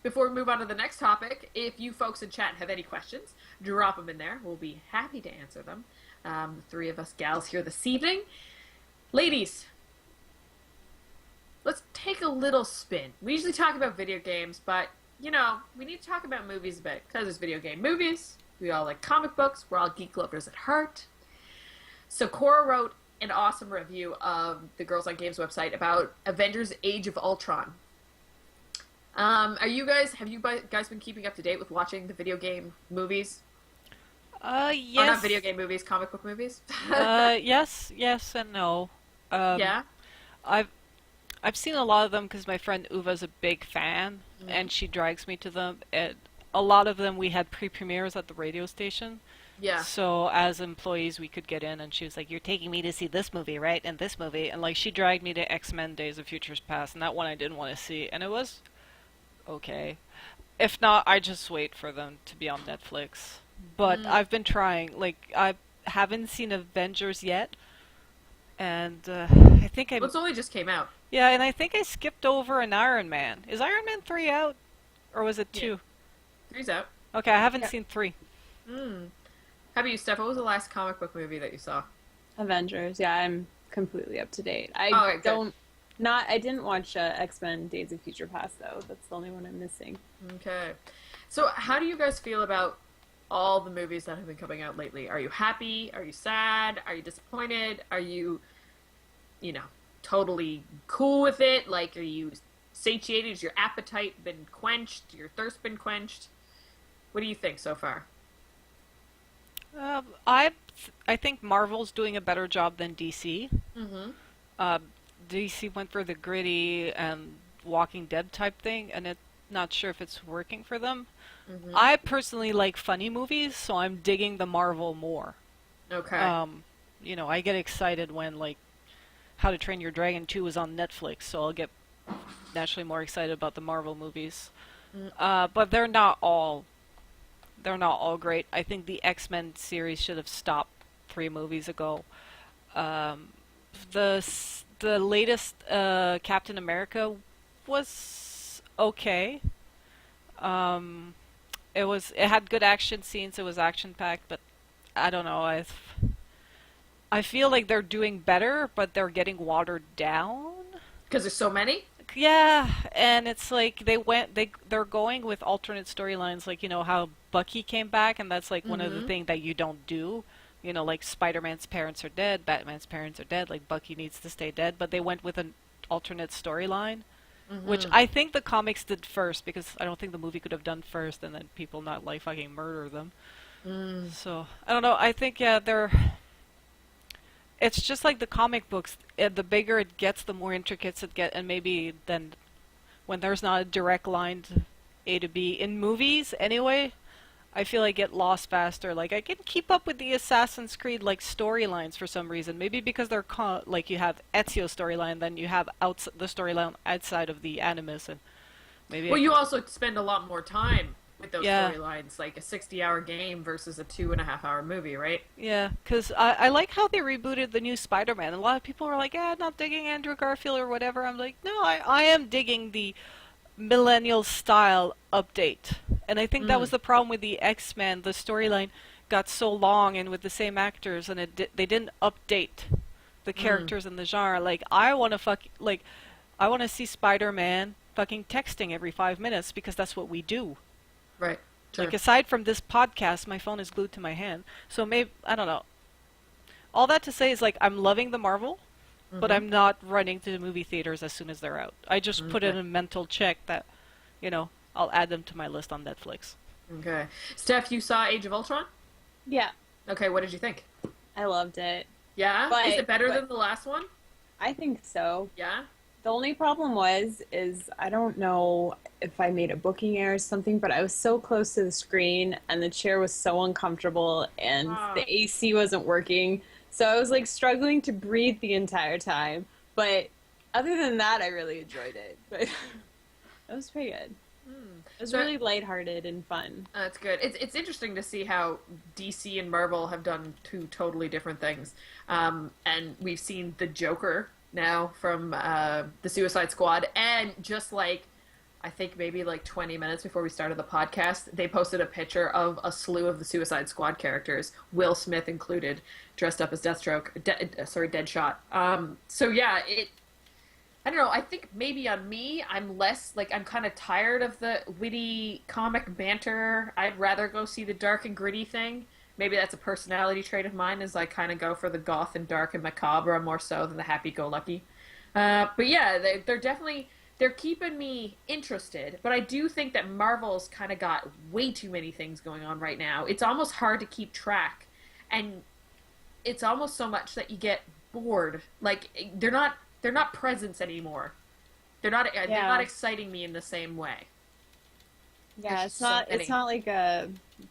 Before we move on to the next topic, if you folks in chat have any questions, drop them in there. We'll be happy to answer them. The three of us gals here this evening. Ladies, let's take a little spin. We usually talk about video games, but, we need to talk about movies a bit, because there's video game movies. We all like comic books. We're all geek lovers at heart. So Cora wrote an awesome review of the Girls on Games website about Avengers Age of Ultron. Are you guys been keeping up to date with watching the video game movies? Or not video Yes. game movies, comic book movies? Yes and no. Um, Yeah. I've I've seen a lot of them because my friend Uva's a big fan, Mm. and she drags me to them. And a lot of them we had pre-premieres at the radio station, Yeah. so as employees we could get in, and she was like, "You're taking me to see this movie, right? And this movie," and like she dragged me to X-Men: Days of Futures Past, and that one I didn't want to see, and it was okay. If not, I just wait for them to be on Netflix. But Mm. I've been trying. Like I haven't seen Avengers yet, and I think Well, I'm it's only just came out. yeah, and I think I skipped over an Iron Man. Is Iron Man 3 out? Or was it Yeah. 2? Three's out. Okay, I haven't Yeah. seen 3. Mm. How about you, Steph? What was the last comic book movie that you saw? Avengers. Yeah, I'm completely up to date. Oh, okay, good. I didn't watch X-Men Days of Future Past though. That's the only one I'm missing. Okay. So, how do you guys feel about all the movies that have been coming out lately? Are you happy? Are you sad? Are you disappointed? Are you, you know, totally cool with it? Like, are you satiated? Has your appetite been quenched? Your thirst been quenched? What do you think so far? I think Marvel's doing a better job than DC. Mm-hmm. Uh, DC went for the gritty and Walking Dead type thing, and it's not sure if it's working for them. Mm-hmm. I personally like funny movies, so I'm digging the Marvel more. Okay. Um, I get excited when like How to Train Your Dragon 2 is on Netflix, so I'll get naturally more excited about the Marvel movies. Mm. But they're not all great. I think the X-Men series should have stopped 3 movies ago. Um, the latest Captain America was okay. Um, it had good action scenes. It was action packed, but I don't know. I feel like they're doing better, but they're getting watered down. Because there's so many? Yeah, and it's like they're going with alternate storylines, like how Bucky came back, and that's like one of the Mm-hmm. things that you don't do. Like Spider-Man's parents are dead, Batman's parents are dead, like Bucky needs to stay dead, but they went with an alternate storyline, which Mm-hmm. I think the comics did first because I don't think the movie could have done first, and then people not like fucking murder them. Mm. So I don't know. I think yeah, they're it's just like the comic books. The bigger it gets, the more intricate it gets, and maybe then when there's not a direct line to A to B in movies, anyway, I feel I get lost faster. Like I can keep up with the Assassin's Creed like storylines for some reason. Maybe because they're like you have Ezio's storyline, then you have the storyline outside of the Animus, and maybe Well, you also spend a lot more time with those yeah. storylines, like a 60-hour game versus a 2.5-hour movie, right? Yeah, because I like how they rebooted the new Spider-Man. A lot of people are like, yeah, not digging Andrew Garfield or whatever. I'm like, no, I am digging the millennial style update. And I think that was Mm. the problem with the X-Men. The storyline got so long and with the same actors, and they didn't update the Mm. characters in the genre. Like, I want to see Spider-Man fucking texting every 5 minutes because that's what we do. Right. Like Sure. aside from this podcast, my phone is glued to my hand. So maybe I don't know. All that to say is like I'm loving the Marvel, but Mm-hmm. I'm not running to the movie theaters as soon as they're out. I just put in Okay. a mental check that, I'll add them to my list on Netflix. Okay. Steph, you saw Age of Ultron? Yeah, Okay, what did you think? I loved it. Yeah? Is it better But than the last one? I think so. Yeah? The only problem is I don't know if I made a booking error or something, but I was so close to the screen and the chair was so uncomfortable and Ah. the AC wasn't working. So I was like struggling to breathe the entire time. But other than that, I really enjoyed it. But it was pretty good. Hmm. It was So really lighthearted and fun. that's good. It's interesting to see how DC and Marvel have done two totally different things. And we've seen the Joker now from the Suicide Squad, and just like I think maybe like 20 minutes before we started the podcast, they posted a picture of a slew of the Suicide Squad characters, Will Smith included, dressed up as Deathstroke. Deadshot. So yeah, I don't know. I think maybe on me, I'm less like I'm kind of tired of the witty comic banter. I'd rather go see the dark and gritty thing. Maybe that's a personality trait of mine, is I kind of go for the goth and dark and macabre more so than the happy-go-lucky. But yeah, they're definitely they're keeping me interested, but I do think that Marvel's kind of got way too many things going on right now. It's almost hard to keep track, and it's almost so much that you get bored. Like they're not presents anymore. They're not exciting me in the same way. There's Yeah, just so it's many. not like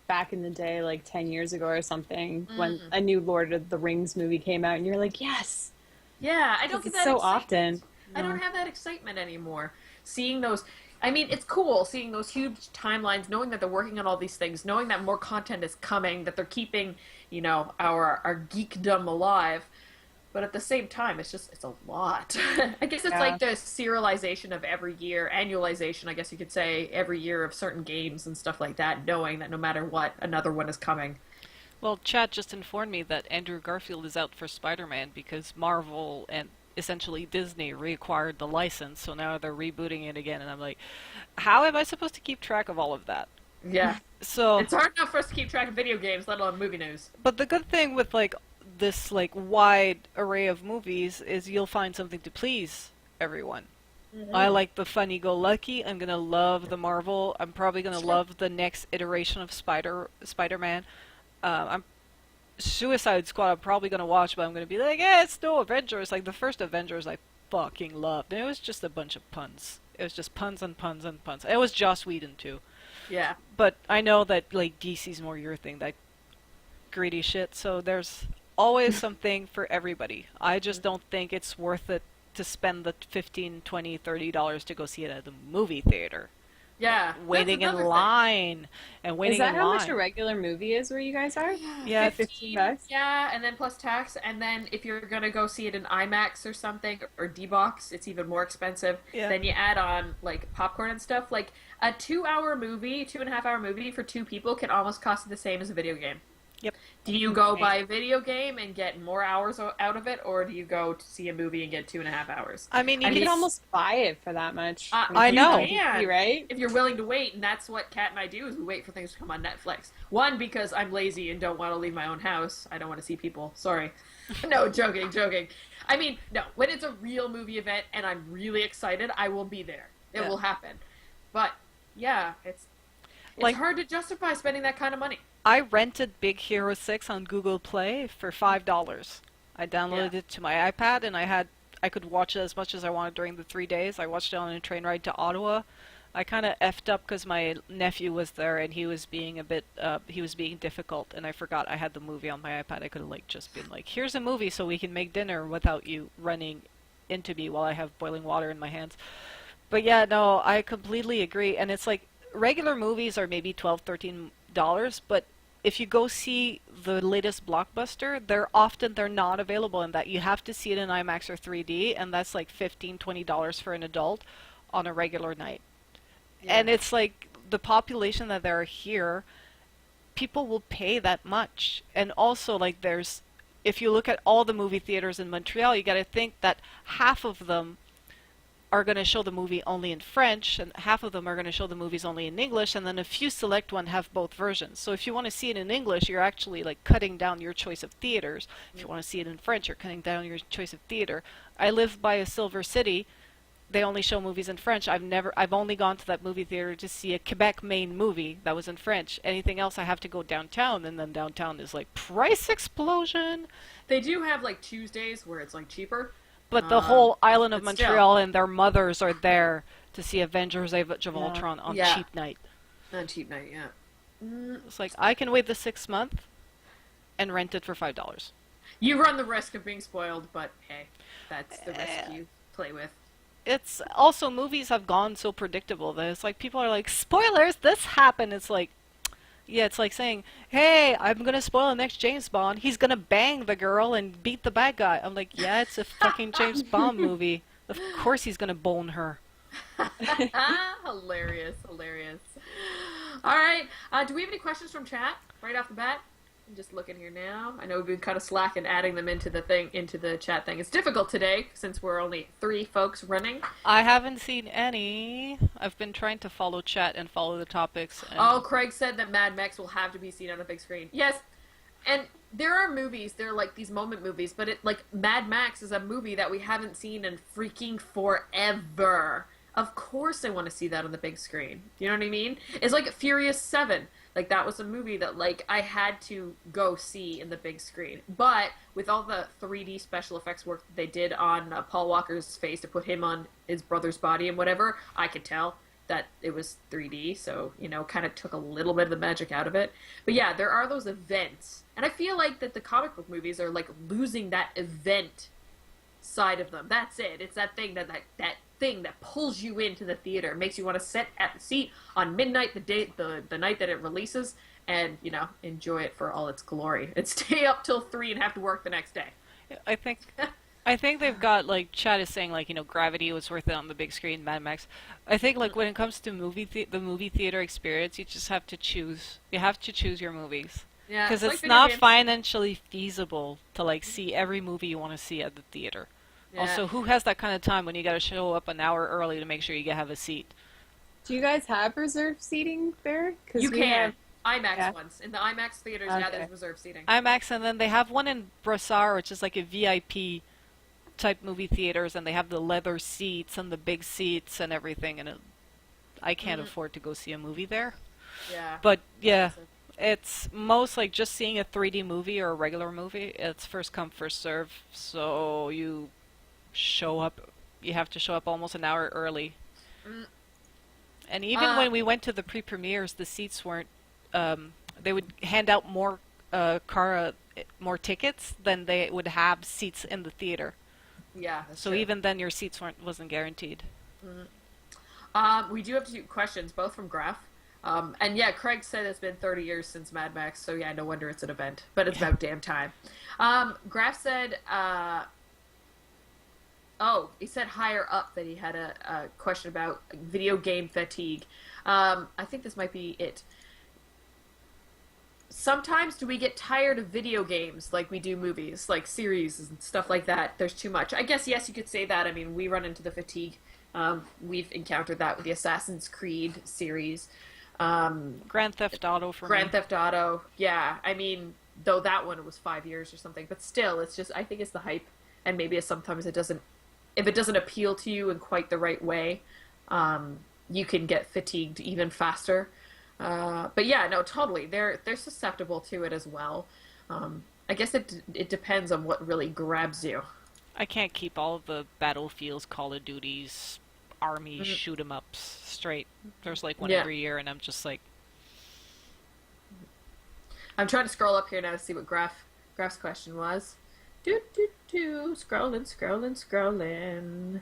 back in the day, like 10 years ago or something, when Mm. a new Lord of the Rings movie came out, and you're like, yes, Yeah, I don't because get it's that so excitement. often. I don't No. have that excitement anymore. Seeing those, I mean, it's cool seeing those huge timelines, knowing that they're working on all these things, knowing that more content is coming, that they're keeping, our geekdom alive. But at the same time, it's a lot. I guess it's Yeah. like the serialization of every year, annualization, I guess you could say, every year of certain games and stuff like that, knowing that no matter what, another one is coming. Well, Chad just informed me that Andrew Garfield is out for Spider-Man because Marvel and essentially Disney reacquired the license, so now they're rebooting it again, and I'm like, how am I supposed to keep track of all of that? Yeah. So, It's hard enough for us to keep track of video games, let alone movie news. but the good thing with like this like wide array of movies is you'll find something to please everyone. I Mm-hmm. like the funny-go-lucky. I'm gonna love the Marvel. I'm probably gonna Sure. love the next iteration of Spider-Man. I'm Suicide Squad. I'm probably gonna watch, but I'm gonna be like, yeah, it's no Avengers. Like the first Avengers, I fucking loved. And it was just a bunch of puns. It was just puns and puns and puns. It was Joss Whedon too. Yeah. But I know that like DC's more your thing, that greedy shit. So there's always something for everybody. I just don't think it's worth it to spend the 15, 20, $30 to go see it at the movie theater. Yeah. That's Waiting in another thing. line and Is waiting that in how much a line. regular movie is where you guys are? Yeah, Like 15 bucks? Yeah, and then plus tax, and then if you're gonna go see it in IMAX or something or D-Box, it's even more expensive. Yeah. Then you add on like popcorn and stuff. Like a 2-hour movie, 2.5 hour movie for two people can almost cost the same as a video game. Yep. Do you go Okay. buy a video game and get more hours out of it, or do you go to see a movie and get 2.5 hours? I mean, I You mean, could almost buy it for that much. I know. You can, right? If you're willing to wait, and that's what Kat and I do, is we wait for things to come on Netflix. One, because I'm lazy and don't want to leave my own house. I don't want to see people. Sorry. No, joking. I mean, no, when it's a real movie event and I'm really excited, I will be there. It Yeah. will happen. But yeah, it's Like- hard to justify spending that kind of money. I rented Big Hero 6 on Google Play for $5. I downloaded Yeah. it to my iPad and I could watch it as much as I wanted during the 3 days. I watched it on a train ride to Ottawa. I kind of effed up because my nephew was there and he was being he was being difficult, and I forgot I had the movie on my iPad. I could have like just been like, here's a movie so we can make dinner without you running into me while I have boiling water in my hands. But yeah, no, I completely agree. And it's like regular movies are maybe 12, $13, but if you go see the latest blockbuster, they're not available in that. You have to see it in IMAX or 3D, and that's like $15, $20 for an adult on a regular night. And it's like the population that there are here, people will pay that much. And also like if you look at all the movie theaters in Montreal, you got to think that half of them are going to show the movie only in French, and half of them are going to show the movies only in English, and then a few select one have both versions. So if you want to see it in English, you're actually like cutting down your choice of theaters. If you want to see it in French, you're cutting down your choice of theater. I live by a Silver City. They only show movies in French. I've only gone to that movie theater to see a Quebec main movie that was in French. Anything else, I have to go downtown, and then downtown is like price explosion. They do have like Tuesdays where it's like cheaper. But the whole island of but still. Montreal and their mothers are there to see Avengers Age of Yeah. Ultron on Yeah. cheap night. Not cheap night, yeah. It's like I can wait the 6 month and rent it for $5. You run the risk of being spoiled, but hey, that's the risk you play with. It's also movies have gone so predictable that it's like people are like, spoilers, this happened. It's like, yeah, it's like saying, hey, I'm gonna spoil the next James Bond. He's gonna bang the girl and beat the bad guy. I'm like, yeah, it's a fucking James Bond movie. Of course he's gonna bone her. Hilarious. All right. Do we have any questions from chat right off the bat? I'm just looking here now. I know we've been kind of slack in adding them into the chat thing. It's difficult today since we're only 3 folks running. I haven't seen any. I've been trying to follow chat and follow the topics. And Oh, Craig said that Mad Max will have to be seen on a big screen. Yes, and there are movies. They're like these moment movies, but Mad Max is a movie that we haven't seen in freaking forever. Of course I want to see that on the big screen. You know what I mean? It's like Furious 7. Like that was a movie that like I had to go see in the big screen. But with all the 3D special effects work that they did on Paul Walker's face to put him on his brother's body and whatever, I could tell that it was 3D, so, you know, kind of took a little bit of the magic out of it. But yeah, there are those events. And I feel like that the comic book movies are like losing that event side of them. That's it. It's that thing that thing that pulls you into the theater, makes you want to sit at the seat on midnight, the night that it releases, and you know enjoy it for all its glory, and stay up till 3 and have to work the next day. I think I think they've got like Chad is saying like Gravity was worth it on the big screen, Mad Max. I think like when it comes to the movie theater experience, you just have to choose. You have to choose your movies Yeah, because it's it's like video not games. financially feasible to like see every movie you want to see at the theater. Yeah, Also, who has that kind of time when you got to show up an hour early to make sure you have a seat? Do you guys have reserved seating there? Because you we can. have. IMAX Yeah. ones in the IMAX theaters. Yeah, Okay. there's reserved seating. IMAX, and then they have one in Brossard, which is like a VIP type movie theaters, and they have the leather seats and the big seats and everything. And I can't Mhm. afford to go see a movie there. Yeah, But yeah, it's most like just seeing a 3D movie or a regular movie. It's first come, first serve. So show up, you have to show up almost an hour early. Mm. And even when we went to the pre-premieres, the seats weren't. They would hand out more tickets than they would have seats in the theater. yeah. That's So true. even then, your seats wasn't guaranteed. We do have two questions, both from Graf. And yeah, Craig said it's been 30 years since Mad Max, so yeah, no wonder it's an event. But it's about damn time. Graf said, he said higher up that he had a question about video game fatigue. I think this might be it. Sometimes do we get tired of video games like we do movies, like series and stuff like that? There's too much. I guess, yes, you could say that. I mean, we run into the fatigue. We've encountered that with the Assassin's Creed series. Grand Theft Auto for Grand me. Theft Auto, yeah. I mean, though that one was 5 years or something, but still, it's just, I think it's the hype. And maybe sometimes it doesn't, if it doesn't appeal to you in quite the right way, you can get fatigued even faster. But yeah, no, totally. They're susceptible to it as well. I guess it depends on what really grabs you. I can't keep all of the Battlefields, Call of Duties, Army shoot 'em ups straight. There's like one Yeah. every year, and I'm just like, I'm trying to scroll up here now to see what Graf's question was. Scrolling, scrolling, scrolling.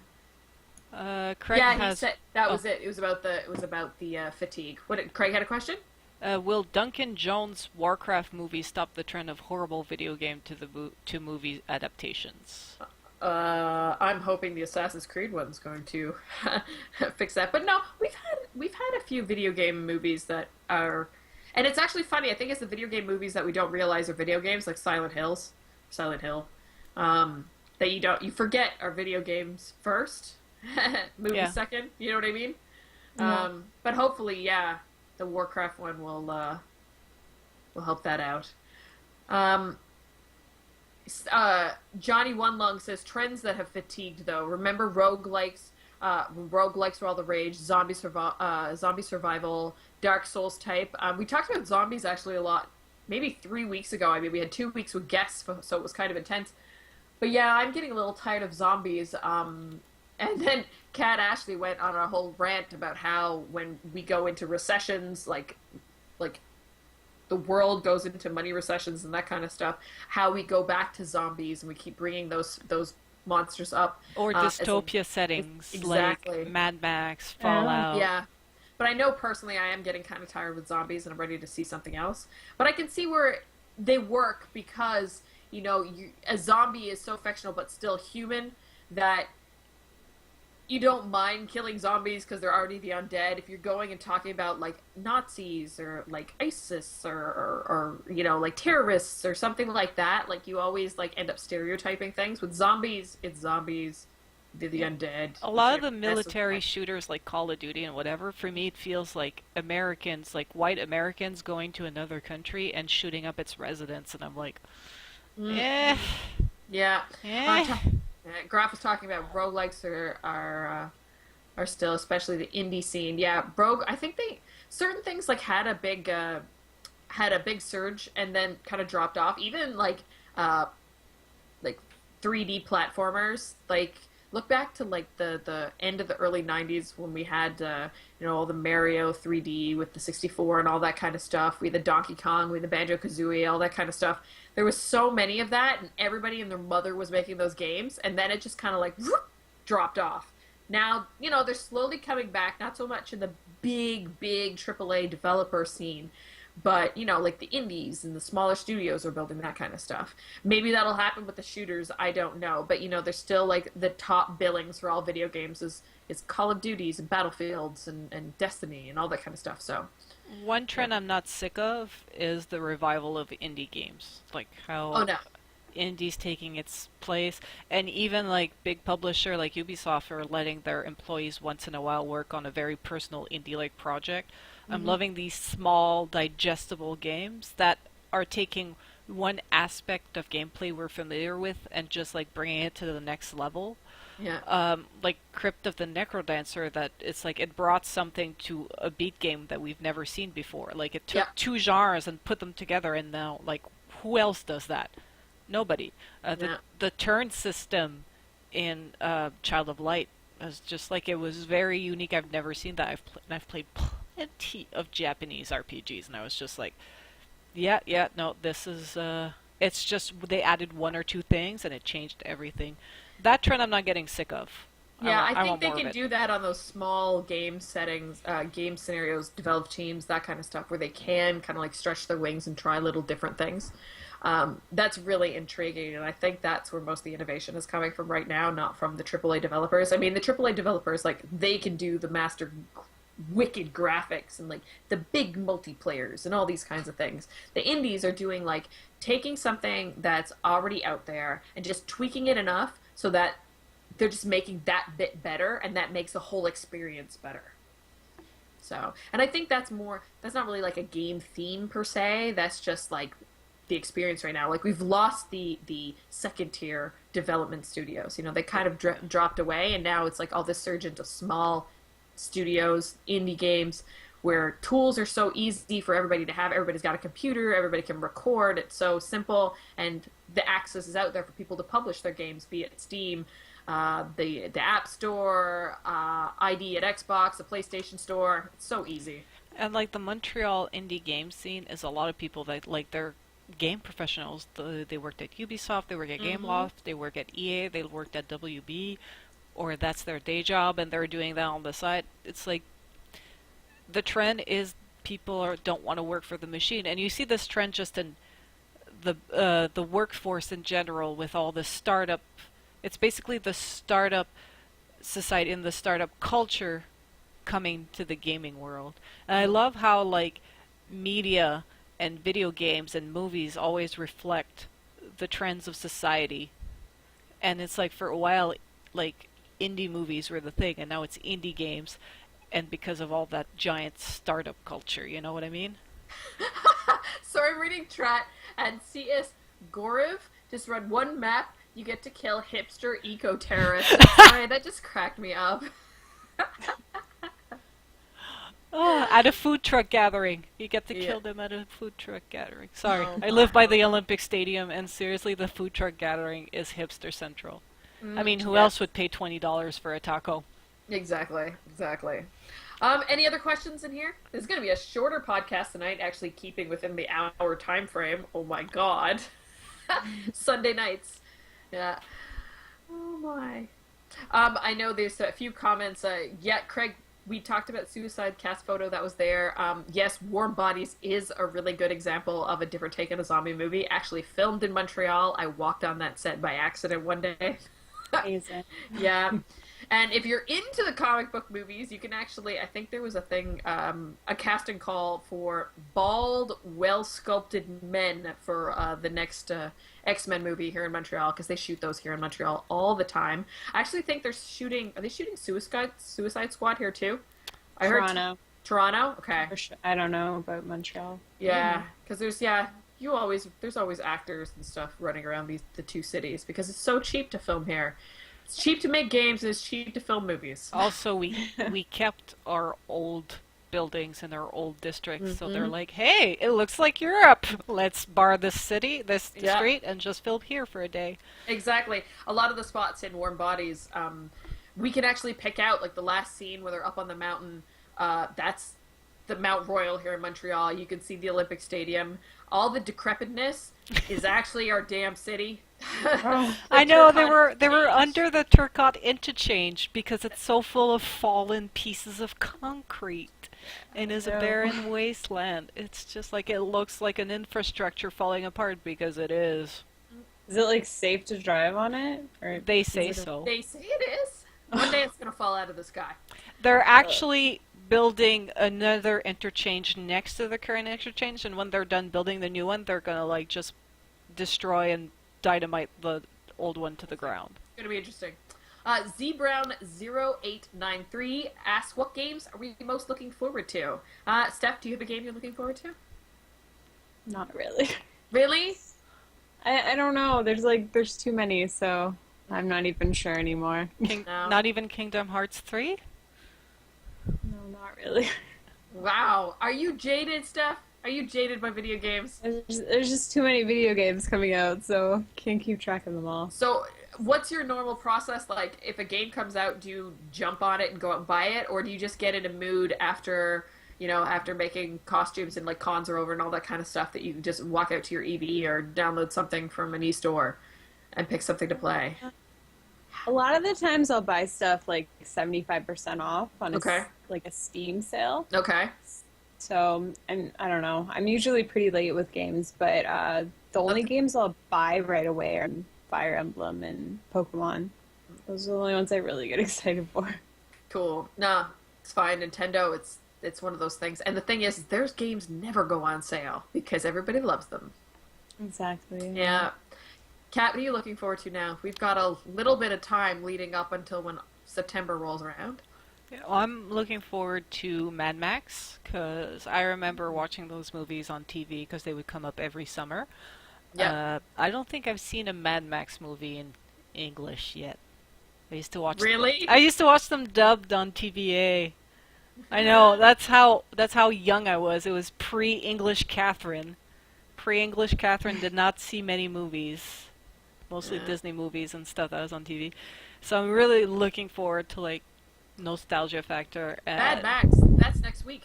Craig Yeah, he has. said that was it. It was about the fatigue. Craig had a question? Will Duncan Jones' Warcraft movie stop the trend of horrible video game to movie adaptations? I'm hoping the Assassin's Creed one's going to fix that. But no, we've had a few video game movies that are, and it's actually funny. I think it's the video game movies that we don't realize are video games, like Silent Hill, that you forget are video games first, movies Yeah. second. You know what I mean? Yeah. But hopefully, yeah, the Warcraft one will help that out. Johnny One Lung says trends that have fatigued though. Remember roguelikes? Roguelikes were all the rage. Zombie survival, Dark Souls type. We talked about zombies actually a lot. Maybe 3 weeks ago. I mean, we had 2 weeks with guests, so it was kind of intense. But yeah, I'm getting a little tired of zombies. And then Kat Ashley went on a whole rant about how when we go into recessions, like the world goes into money recessions and that kind of stuff, how we go back to zombies and we keep bringing those monsters up. Or as a- dystopia settings exactly. like Mad Max, Fallout. Yeah. But I know personally I am getting kind of tired with zombies and I'm ready to see something else. But I can see where they work because, a zombie is so fictional but still human that you don't mind killing zombies because they're already the undead. If you're going and talking about like Nazis or like ISIS or like terrorists or something like that, like you always like end up stereotyping things. With zombies, it's zombies. They're the undead. A lot of You the can't mess with military them. shooters like Call of Duty and whatever, for me it feels like Americans, like white Americans going to another country and shooting up its residents, and I'm like, eh, Yeah. eh. Graf was talking about roguelikes are are still, especially the indie scene. Yeah, Rogue. I think they certain things like had a big surge and then kind of dropped off. Even uh like 3D platformers. Like look back to like the end of the early 90s when we had all the Mario 3D with the 64 and all that kind of stuff. We had the Donkey Kong, we had the Banjo-Kazooie, all that kind of stuff. There was so many of that and everybody and their mother was making those games and then it just kind of like whoop, dropped off. Now, they're slowly coming back, not so much in the big AAA developer scene, but like the indies and the smaller studios are building that kind of stuff. Maybe that'll happen with the shooters. I don't know, but there's still like the top billings for all video games is Call of Duties and Battlefields and Destiny and all that kind of stuff. So One yeah. trend I'm not sick of is the revival of indie games. Like Oh how no. indies taking its place, and even like big publisher like Ubisoft are letting their employees once in a while work on a very personal indie-like project. I'm Hmm. loving these small, digestible games that are taking one aspect of gameplay we're familiar with and just like bringing it to the next level. Yeah. Like Crypt of the Necrodancer, that it's like it brought something to a beat game that we've never seen before. Like it Yeah. took two genres and put them together, and now like who else does that? Nobody. The Yeah. the turn system in Child of Light was just like it was very unique. I've never seen that. I've played plenty of Japanese RPGs, and I was just like, yeah, yeah, no, this is it's just they added one or two things and it changed everything. That trend I'm not getting sick of. Yeah, I I think want they more of can it. do that on those small game settings, game scenarios, develop teams, that kind of stuff, where they can kind of like stretch their wings and try little different things. That's really intriguing, and I think that's where most of the innovation is coming from right now, not from the AAA developers. I mean, the AAA developers, like, they can do the master wicked graphics and like the big multiplayers and all these kinds of things. The indies are doing like taking something that's already out there and just tweaking it enough so that they're just making that bit better and that makes the whole experience better. So, and I think that's not really like a game theme per se. That's just like the experience right now. Like we've lost the second tier development studios. They kind of dropped away, and now it's like all this surge into small studios, indie games, where tools are so easy for everybody to have. Everybody's got a computer. Everybody can record. It's so simple, and the access is out there for people to publish their games, be it Steam, the App Store, ID at Xbox, the PlayStation Store. It's so easy. And like the Montreal indie game scene is a lot of people that like they're game professionals. They worked at Ubisoft, they work at Mm-hmm. Gameloft, they work at EA, they worked at WB, or that's their day job and they're doing that on the side. It's like the trend is people don't want to work for the machine, and you see this trend just in the workforce in general with all the startup. It's basically the startup society and the startup culture coming to the gaming world. And I love how like media and video games and movies always reflect the trends of society. And it's like for a while like indie movies were the thing and now it's indie games, and because of all that giant startup culture, you know what I mean? So I'm reading Trat and CS Goriv just run one map. You get to kill hipster eco terrorists. Sorry, that just cracked me up. Oh, at a food truck gathering. You get to Yeah. kill them at a food truck gathering. Sorry. Oh I my. live by the Olympic Stadium, and seriously, the food truck gathering is hipster central. I mean, who else Yes. would pay $20 for a taco? Exactly. Exactly. Any other questions in here? This is going to be a shorter podcast tonight, actually keeping within the hour time frame. Oh my god. Sunday nights. Yeah. Oh my. I know there's a few comments. Yeah, Craig, we talked about Suicide Cast Photo that was there. Yes, Warm Bodies is a really good example of a different take on a zombie movie. Actually filmed in Montreal. I walked on that set by accident one day. Amazing. Yeah. And if you're into the comic book movies, you can actually, I think there was a thing, a casting call for bald, well sculpted men for the next X-Men movie here in Montreal, because they shoot those here in Montreal all the time. I actually think are they shooting Suicide Squad here too? I heard Toronto. Toronto? Okay. For sure. I don't know about Montreal. Yeah, because there's always actors and stuff running around the two cities because it's so cheap to film here. It's cheap to make games, and it's cheap to film movies. Also, we kept our old buildings in our old districts, so they're Hmm. like, "Hey, it looks like Europe. Let's bar this city, this Yeah. street, and just film here for a day." Exactly. A lot of the spots in Warm Bodies, we can actually pick out like the last scene where they're up on the mountain. That's the Mount Royal here in Montreal. You can see the Olympic Stadium. All the decrepitness is actually our damn city. Oh. The I know Turcotte they were Exchange. under the Turcotte interchange because it's so full of fallen pieces of concrete and is a No. barren wasteland. It's just like it looks like an infrastructure falling apart because it is. Is it like safe to drive on it? Or They is say it a- so. They say it is. One day it's gonna fall out of the sky. They're actually building another interchange next to the current interchange, and when they're done building the new one, they're gonna like just destroy and dynamite the old one to the ground. It's gonna be interesting. ZBrown0893 asks, "What games are we most looking forward to?" Steph, do you have a game you're looking forward to? Not really. Really? I don't know. There's too many, so I'm not even sure anymore. No. Not even Kingdom Hearts 3? No, not really. Wow. Are you jaded, Steph? Are you jaded by video games? There's just too many video games coming out, so can't keep track of them all. So, what's your normal process like? If a game comes out, do you jump on it and go out and buy it, or do you just get in a mood after, after making costumes and like cons are over and all that kind of stuff, that you just walk out to your EV or download something from an e-store and pick something to play? A lot of the times I'll buy stuff like 75% off on Okay. like a Steam sale. Okay. So I don't know. I'm usually pretty late with games, but the only games I'll buy right away are Fire Emblem and Pokemon. Those are the only ones I really get excited for. Cool. Nah, it's fine. Nintendo, it's one of those things. And the thing is, their games never go on sale because everybody loves them. Exactly. Yeah. Kat, what are you looking forward to now? We've got a little bit of time leading up until when September rolls around. Yeah, I'm looking forward to Mad Max because I remember watching those movies on TV because they would come up every summer. Yeah. I don't think I've seen a Mad Max movie in English yet. I used to watch Really? I used to watch them dubbed on TVA. I know, that's how young I was. It was pre-English Catherine. Pre-English Catherine did not see many movies. Mostly Yeah. Disney movies and stuff that was on TV. So I'm really looking forward to like nostalgia factor Mad and Max. That's next week.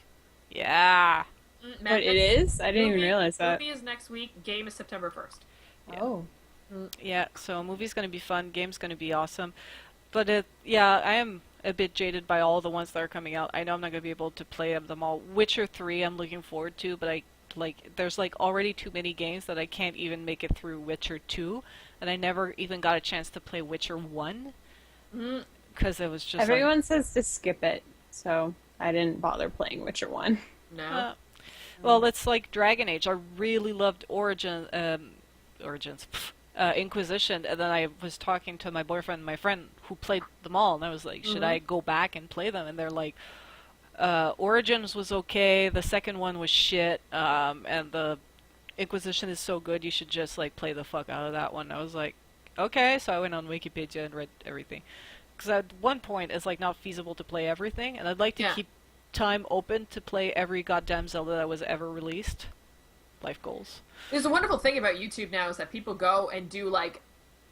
yeah. Mad But it Max is? I didn't even realize that. Movie is next week. Game is September 1st. Yeah. Oh. Yeah, so a movie's gonna be fun, game's gonna be awesome. But yeah, I am a bit jaded by all the ones that are coming out. I know I'm not gonna be able to play them all. Witcher 3 I'm looking forward to, but there's like already too many games that I can't even make it through Witcher 2, and I never even got a chance to play Witcher 1 Mm, because it was just like, Everyone says to skip it, so I didn't bother playing Witcher 1. no. well, it's like Dragon Age. I really loved Origins, Inquisition, and then I was talking to my boyfriend and my friend who played them all, and I was like, should I go back and play them? And they're like, Origins was okay, the second one was shit, and the Inquisition is so good, you should just like play the fuck out of that one. I was like, okay, so I went on Wikipedia and read everything. Because at one point, it's like not feasible to play everything, and I'd like to Yeah. keep time open to play every goddamn Zelda that was ever released. Life goals. There's a wonderful thing about YouTube now is that people go and do like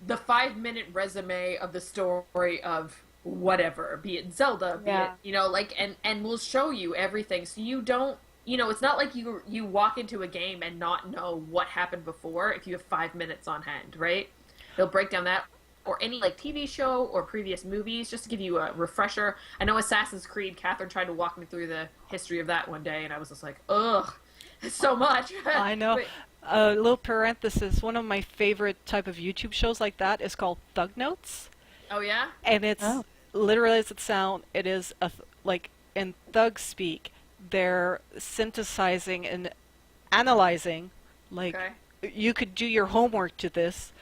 the 5-minute resume of the story of whatever, be it Zelda, be Yeah. it, like, and we'll show you everything. So you don't, it's not like you walk into a game and not know what happened before if you have 5 minutes on hand, right? They'll break down that or any like TV show or previous movies just to give you a refresher. I know Assassin's Creed, Catherine tried to walk me through the history of that one day and I was just like, ugh, it's so much. I know. But- A little parenthesis, one of my favorite type of YouTube shows like that is called Thug Notes. oh yeah? And it's Oh. literally as it sounds, it is like in thug speak, they're synthesizing and analyzing, like Okay. you could do your homework to this,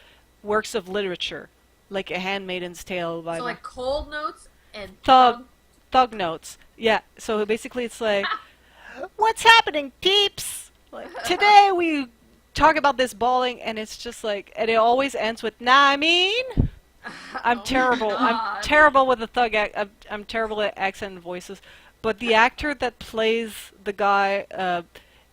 works of literature, like A Handmaiden's Tale by So like cold notes and Thug Notes. Yeah, so basically it's like, what's happening, peeps? Like, today we talk about this bowling, and it's just like, and it always ends with, nah, I mean, I'm Oh terrible. my I'm God. terrible with the thug. I'm terrible at accent and voices. But the actor that plays the guy,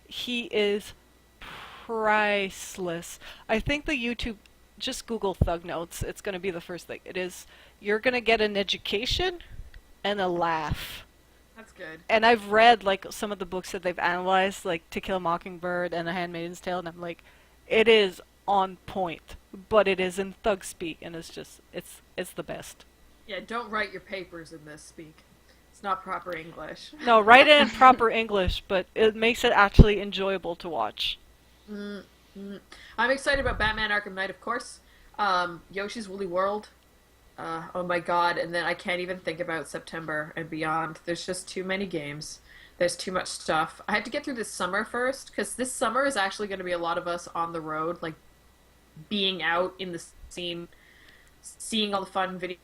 he is priceless. I think the YouTube, just Google Thug Notes. It's gonna be the first thing. It is. You're gonna get an education and a laugh. That's good. And I've read like some of the books that they've analyzed, like To Kill a Mockingbird and A Handmaid's Tale, and I'm like, it is on point, but it is in thug speak, and it's the best. Yeah, don't write your papers in this speak. It's not proper English. No, write it in proper English, but it makes it actually enjoyable to watch. Mm, mm. I'm excited about Batman Arkham Knight, of course. Yoshi's Woolly World. Oh my god, and then I can't even think about September and beyond. There's just too many games. There's too much stuff. I have to get through this summer first, because this summer is actually going to be a lot of us on the road, like being out in the scene, seeing all the fun video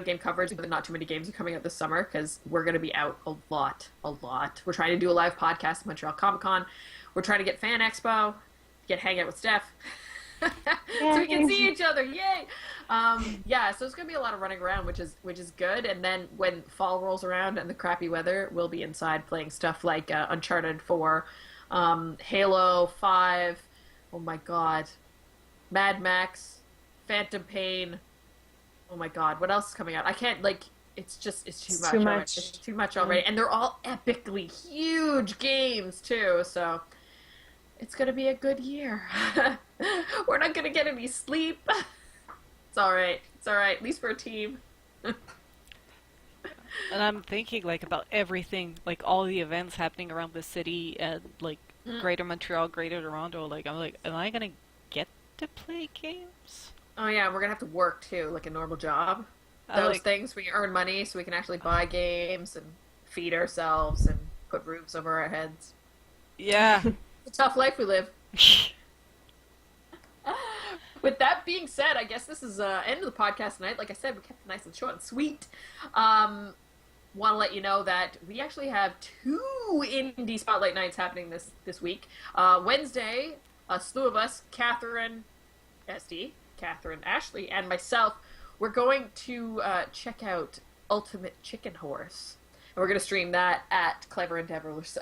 game coverage, but not too many games are coming out this summer because we're going to be out a lot, a lot. We're trying to do a live podcast at Montreal Comic Con. We're trying to get Fan Expo, get hang out with Steph, so we can see each other. Yay! Yeah, so it's going to be a lot of running around, which is good. And then when fall rolls around and the crappy weather, we'll be inside playing stuff like Uncharted 4, Halo 5. Oh my god, Mad Max, Phantom Pain. Oh my god, what else is coming out? I can't, like, it's too It's much. too already. much. It's too much already. And they're all epically huge games, too, so it's gonna be a good year. We're not gonna get any sleep. It's alright. It's alright, at least for a team. And I'm thinking like about everything, like all the events happening around the city and like Mm. Greater Montreal, Greater Toronto. Like I'm like, am I gonna get to play games? Oh yeah, we're gonna have to work, too, like a normal job. I Those like, things we earn money so we can actually buy games and feed ourselves and put roofs over our heads. yeah. It's a tough life we live. With that being said, I guess this is end of the podcast tonight. Like I said, we kept it nice and short and sweet. Want to let you know that we actually have 2 indie spotlight nights happening this week. Wednesday, a slew of us, Catherine, SD, Catherine, Ashley, and myself, we're going to check out Ultimate Chicken Horse. And we're going to stream that at Clever Endeavor's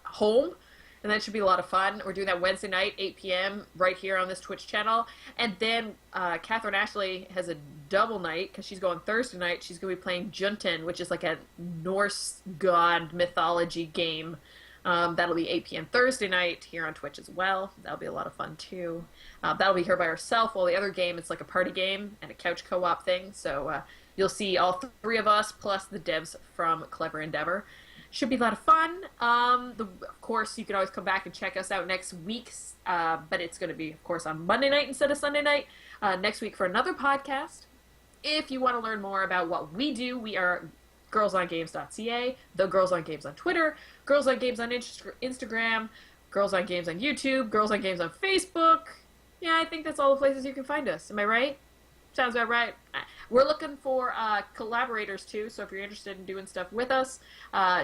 home. And that should be a lot of fun. We're doing that Wednesday night, 8 p.m., right here on this Twitch channel. And then Catherine Ashley has a double night because she's going Thursday night. She's going to be playing Junten, which is like a Norse god mythology game. That'll be 8 p.m. Thursday night here on Twitch as well. That'll be a lot of fun, too. That'll be her by herself, while the other game, it's like a party game and a couch co-op thing. So you'll see all 3 of us, plus the devs from Clever Endeavor. Should be a lot of fun. Of course, you can always come back and check us out next week, but it's going to be, of course, on Monday night instead of Sunday night. Next week for another podcast. If you want to learn more about what we do, we are girlsongames.ca, the Girls on Games on Twitter, Girls on Games on Instagram, Girls on Games on YouTube, Girls on Games on Facebook. Yeah, I think that's all the places you can find us. Am I right? Sounds about right. We're looking for collaborators, too, so if you're interested in doing stuff with us,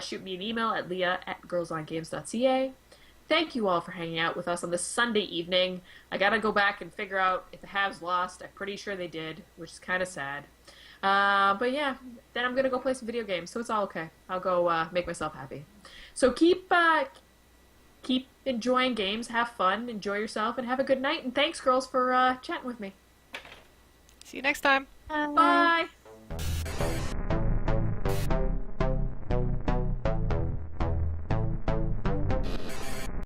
shoot me an email at leah@girlsongames.ca. Thank you all for hanging out with us on this Sunday evening. I gotta go back and figure out if the Habs lost. I'm pretty sure they did, which is kind of sad. But yeah, then I'm gonna go play some video games, so it's all okay. I'll go make myself happy. So keep enjoying games, have fun, enjoy yourself, and have a good night. And thanks, girls, for chatting with me. See you next time. Bye. Bye!